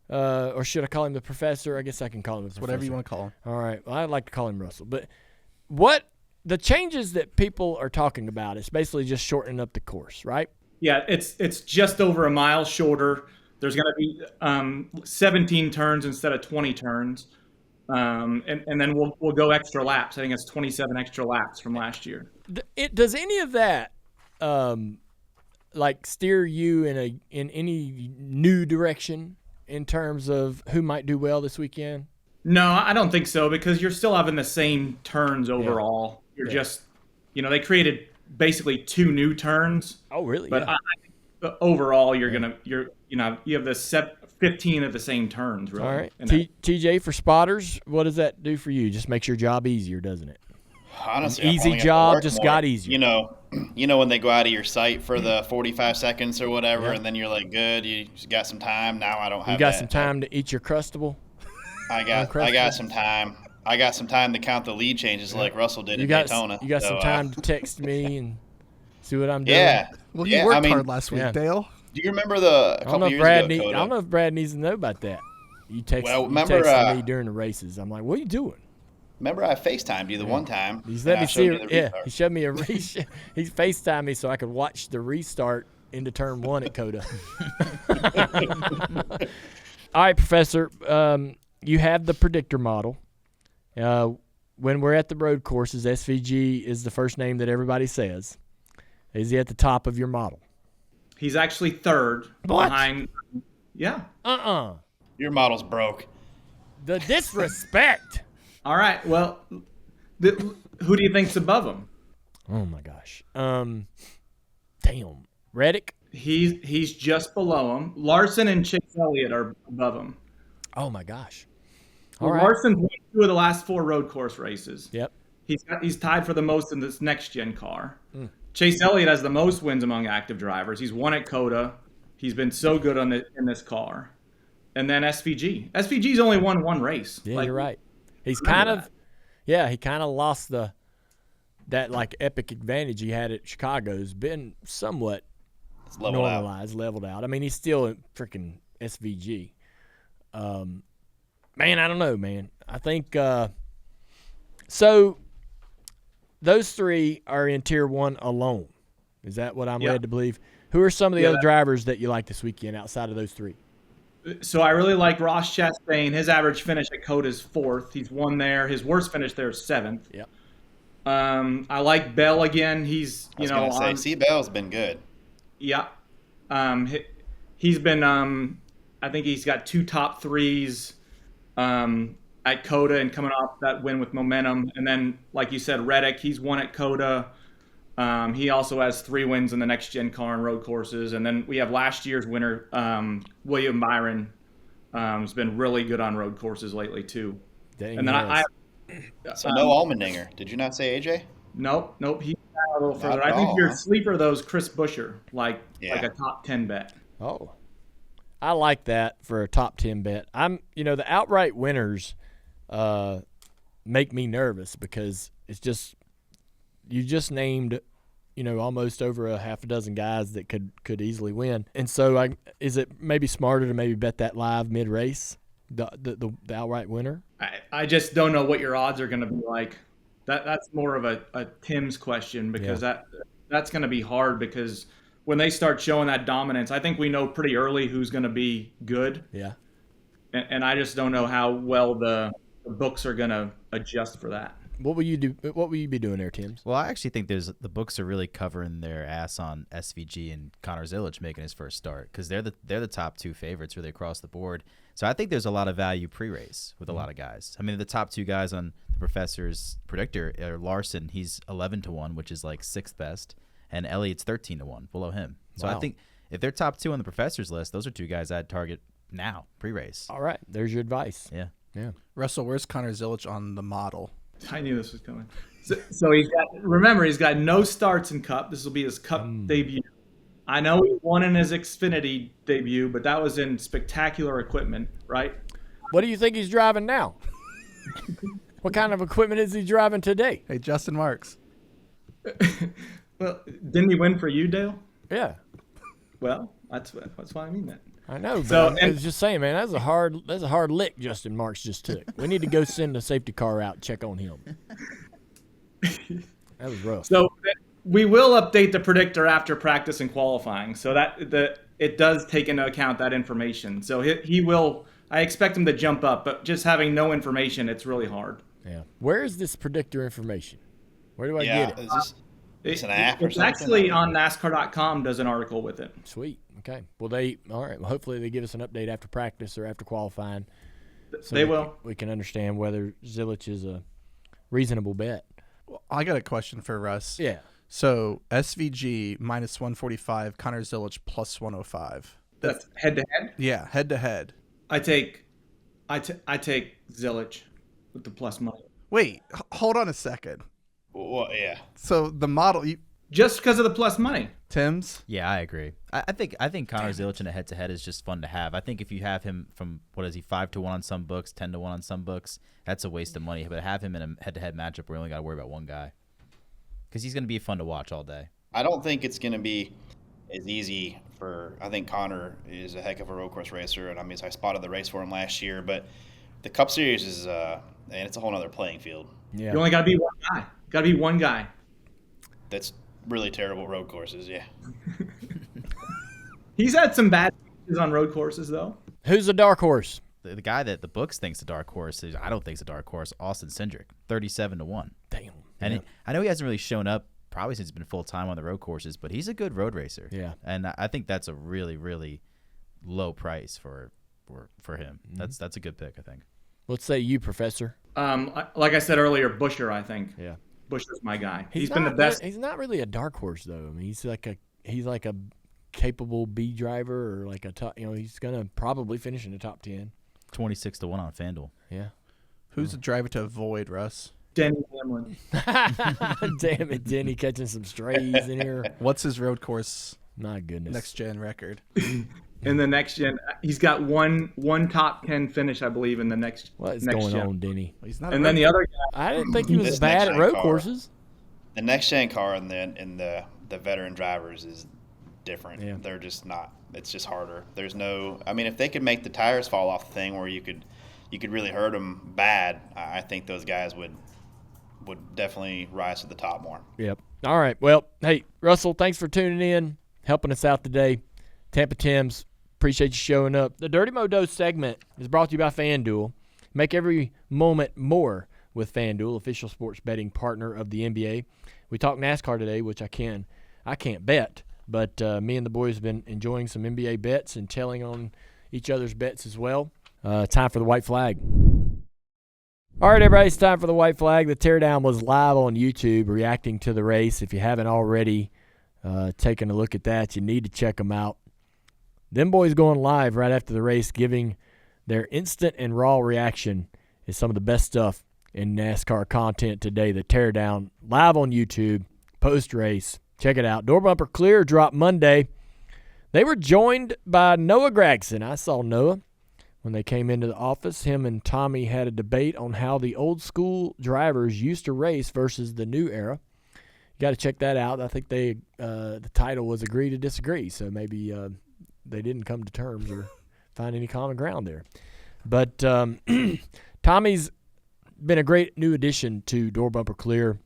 or should I call him the professor? I guess I can call him the professor. Whatever you want to call him. All right. Well, I'd like to call him Russell. But the changes that people are talking about, it's basically just shortening up the course, right? Yeah, it's just over a mile shorter. There's going to be 17 turns instead of 20 turns. And then we'll go extra laps. I think it's 27 extra laps from last year. Does any of that like steer you in any new direction in terms of who might do well this weekend? No, I don't think so, because you're still having the same turns overall. You're just, they created basically 2 new turns. Oh, really? But I think overall you have the 15 of the same turns, really. All right. TJ, for spotters, what does that do for you? Just makes your job easier, doesn't it? Honestly, easy job just got easier. You know when they go out of your sight for the 45 seconds or whatever, and then you're like, good, you got some time. Now I don't have. You got some time to eat your Crustable. I got some time. I got some time to count the lead changes like Russell did at Daytona. You got some time to text me and see what I'm doing. Yeah. Well, you worked hard last week, Dale. Do you remember a couple years ago, I don't know if Brad needs to know about that. You texted me during the races. I'm like, what are you doing? Remember I FaceTimed you the one time. He's let me see. He showed me he FaceTimed me so I could watch the restart into turn 1 at Coda. All right, Professor. You have the predictor model. When we're at the road courses, SVG is the first name that everybody says. Is he at the top of your model? He's actually third behind. Yeah. Your model's broke. The disrespect. All right. Well, who do you think's above him? Oh my gosh. Damn. Reddick? He's just below him. Larson and Chase Elliott are above him. Oh my gosh. All right. Larson's won 2 of the last 4 road course races. Yep. He's tied for the most in this next gen car. Chase Elliott has the most wins among active drivers. He's won at Coda. He's been so good in this car. and then SVG. SVG's only won one race. Yeah, Like, you're right. He's remember kind of, he kind of lost that like epic advantage he had at Chicago's been somewhat It's leveled out. normalized, leveled out. I mean, he's still a freaking SVG. Man, I don't know, man. I think so. Those three are in Tier 1 alone. Is that what I'm led to believe? Who are some of the other drivers that you like this weekend outside of those three? So I really like Ross Chastain. His average finish at COTA is 4th. He's won there. His worst finish there is 7th. Yep. I like Bell again. He's I was gonna say, C. Bell's been good. Yeah. He's been I think he's got 2 top 3s at COTA and coming off that win with momentum. And then, like you said, Reddick, he's won at COTA. He also has 3 wins in the next gen car and road courses. And then we have last year's winner, William Byron, has been really good on road courses lately too. Dang, And then So no Allmendinger. Did you not say AJ? Nope. He's a little further. at I think all, your huh? sleeper though is Chris Buescher, like a top 10 bet. Oh, I like that for a top 10 bet. The outright winners make me nervous because it's just you just named, almost over a half a dozen guys that could easily win. And so, is it maybe smarter to maybe bet that live mid race, the outright winner? I just don't know what your odds are going to be like. That's more of a Tim's question because that's going to be hard because when they start showing that dominance, I think we know pretty early who's going to be good. Yeah. And I just don't know how well the books are going to adjust for that. What will you do? What will you be doing there, Tim? Well, I actually think the books are really covering their ass on SVG and Connor Zilic making his first start because they're the top 2 favorites really across the board. So I think there's a lot of value pre-race with a lot of guys. I mean, the top 2 guys on the Professor's predictor are Larson. He's 11-1, which is like 6th best, and Elliott's 13-1 below him. So Wow. I think if they're top 2 on the Professor's list, those are 2 guys I'd target now pre-race. All right, there's your advice. Yeah. Yeah. Russell, where's Connor Zilic on the model? I knew this was coming. So he's got no starts in Cup. This will be his Cup debut. I know he won in his Xfinity debut, but that was in spectacular equipment, right? What do you think he's driving now? What kind of equipment is he driving today? Hey, Justin Marks. Well, didn't he win for you, Dale? Yeah, Well, that's why I mean that. I know. But So, I was just saying, man, that's a hard lick Justin Marks just took. We need to go send a safety car out and check on him. That was rough. So we will update the predictor after practice and qualifying, so that it does take into account that information. So he will. I expect him to jump up, but just having no information, it's really hard. Yeah. Where is this predictor information? Where do I get it? Is this an app or It's something? actually on NASCAR.com. Does an article with it. Sweet. Okay. Well, all right. Well, hopefully they give us an update after practice or after qualifying. So They will. We can understand whether Zilic is a reasonable bet. I got a question for Russ. Yeah. So SVG minus 145, Connor Zilic plus 105. That's head to head. Yeah, head to head. I take Zilic with the plus money Wait, hold on a second. Well, yeah. So the model, just because of the plus money. Tim's. Yeah, I agree. I think Connor Zilic in a head-to-head is just fun to have. I think if you have him from, 5-1 on some books, 10-1 on some books, that's a waste of money. But have him in a head-to-head matchup where you only got to worry about one guy because he's going to be fun to watch all day. I don't think it's going to be as easy for. I think Connor is a heck of a road course racer, and I spotted the race for him last year. But the Cup Series is, and it's a whole other playing field. Yeah. You only got to be one guy. Got to be one guy. That's really terrible road courses. Yeah. He's had some bad finishes on road courses though. Who's the dark horse? The guy that the books thinks a dark horse is, I don't think it's a dark horse. Austin Cindric, 37-1. Damn. And I know he hasn't really shown up probably since he's been full time on the road courses, but he's a good road racer. Yeah. And I think that's a really, really low price for him. Mm-hmm. That's a good pick, I think. Let's say you, Professor. Like I said earlier, Buescher, I think. Yeah. Buescher's my guy. He's been the not- best. He's not really a dark horse though. I mean, he's like a capable B driver or like a top. He's gonna probably finish in the top 10. 26-1 on FanDuel. Yeah. Who's the driver to avoid, Russ? Denny Hamlin. Damn it, Denny catching some strays in here. What's his road course My goodness. next gen record? in the next gen. He's got one top 10 finish, I believe, in the next. What is next going gen. on, Denny? He's not. And then the other guy, I didn't think he was This bad next at gen road car- courses. The next gen car and the veteran drivers is different. Yeah. They're just not. It's just harder. There's no. I mean, if they could make the tires fall off the thing where you could really hurt them bad, I think those guys would definitely rise to the top more. Yep. All right. Well, hey, Russell, thanks for tuning in, helping us out today. Tampa Tims, appreciate you showing up. The Dirty Modo segment is brought to you by FanDuel. Make every moment more with FanDuel, official sports betting partner of the NBA. We talked NASCAR today, which I can't bet, but me and the boys have been enjoying some NBA bets and telling on each other's bets as well. Time for the white flag. All right, everybody, it's time for the white flag. The teardown was live on YouTube reacting to the race. If you haven't already taken a look at that, you need to check them out. Them boys going live right after the race, giving their instant and raw reaction is some of the best stuff in NASCAR content today. The teardown live on YouTube, post-race. Check it out. Door bumper clear dropped Monday. They were joined by Noah Gragson. I saw Noah when they came into the office. Him and Tommy had a debate on how the old school drivers used to race versus the new era. You got to check that out. I think the title was Agree to Disagree, so maybe they didn't come to terms or find any common ground there. But Tommy's been a great new addition to Door Bumper Clear,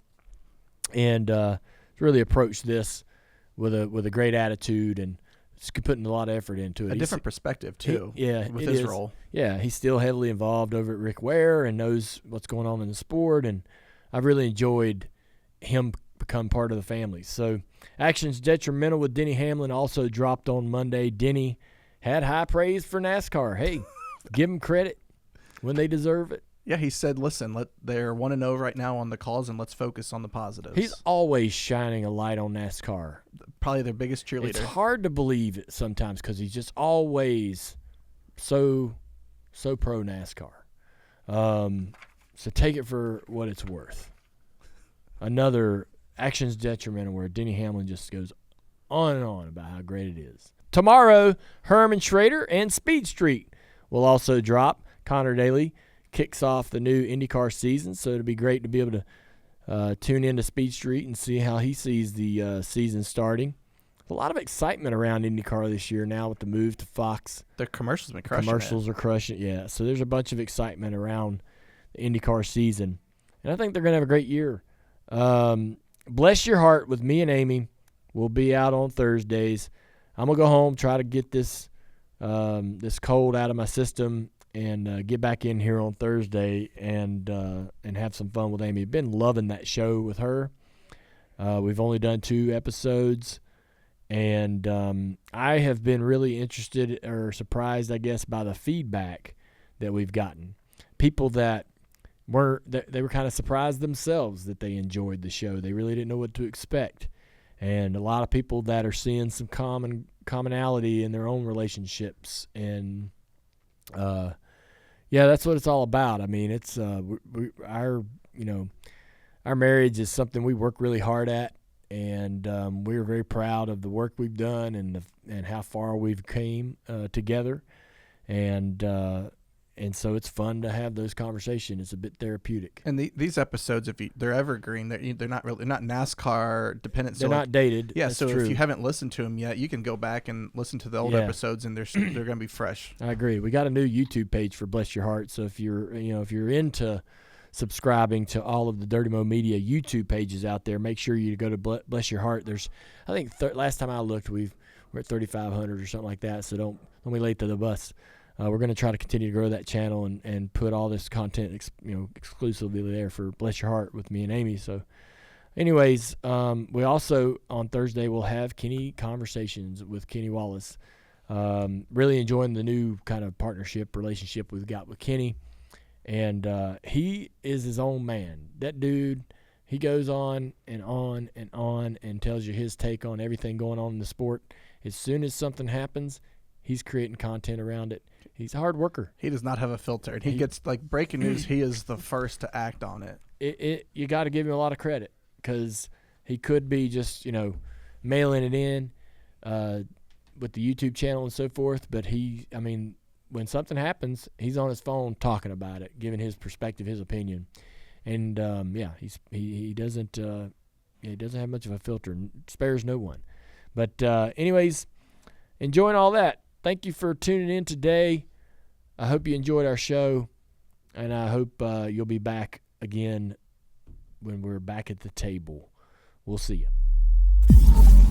and really approached this with a great attitude and putting a lot of effort into it. A different perspective too. With his role. Yeah, he's still heavily involved over at Rick Ware and knows what's going on in the sport, and I've really enjoyed him become part of the family. So, actions detrimental with Denny Hamlin also dropped on Monday. Denny had high praise for NASCAR. Hey, give him credit when they deserve it. Yeah, he said, listen, they're 1-0 right now on the calls, and let's focus on the positives. He's always shining a light on NASCAR. Probably their biggest cheerleader. It's hard to believe it sometimes because he's just always so pro NASCAR. So take it for what it's worth. Another actions detrimental where Denny Hamlin just goes on and on about how great it is. Tomorrow, Herman Schrader and Speed Street will also drop. Connor Daly kicks off the new IndyCar season, so it'll be great to be able to tune into Speed Street and see how he sees the season starting. A lot of excitement around IndyCar this year now with the move to Fox. Their commercials have been crushing Commercials are crushing it, yeah. So there's a bunch of excitement around the IndyCar season, and I think they're going to have a great year. Bless Your Heart with me and Amy will be out on Thursdays. I'm going to go home, try to get this cold out of my system, and get back in here on Thursday and have some fun with Amy. Been loving that show with her. We've only done 2 episodes, and I have been really interested or surprised, I guess, by the feedback that we've gotten. People that they were kind of surprised themselves that they enjoyed the show. They really didn't know what to expect, and a lot of people that are seeing some commonality in their own relationships and. Yeah, that's what it's all about. I mean, it's our marriage is something we work really hard at, and we're very proud of the work we've done and how far we've came together, and so it's fun to have those conversations. It's a bit therapeutic. And these episodes, they're evergreen. They're not NASCAR dependent. They're not dated. Yeah, That's so true. if you haven't listened to them yet, you can go back and listen to the old episodes, and they're going to be fresh. I agree. We got a new YouTube page for Bless Your Heart. So if you're into subscribing to all of the Dirty Mo Media YouTube pages out there, make sure you go to Bless Your Heart. There's, I think last time I looked, we're at 3,500 or something like that. So don't be late to the bus. We're going to try to continue to grow that channel and put all this content exclusively there for Bless Your Heart with me and Amy. So anyways, we also on Thursday will have Kenny Conversations with Kenny Wallace. Really enjoying the new kind of relationship we've got with Kenny. And he is his own man. That dude, he goes on and on and on and tells you his take on everything going on in the sport. As soon as something happens, he's creating content around it. He's a hard worker. He does not have a filter. And he gets, like, breaking news, he is the first to act on it. You got to give him a lot of credit because he could be just, mailing it in, with the YouTube channel and so forth. But when something happens, he's on his phone talking about it, giving his perspective, his opinion, and he doesn't have much of a filter, and spares no one. But anyways, enjoying all that. Thank you for tuning in today. I hope you enjoyed our show, and I hope you'll be back again when we're back at the table. We'll see you.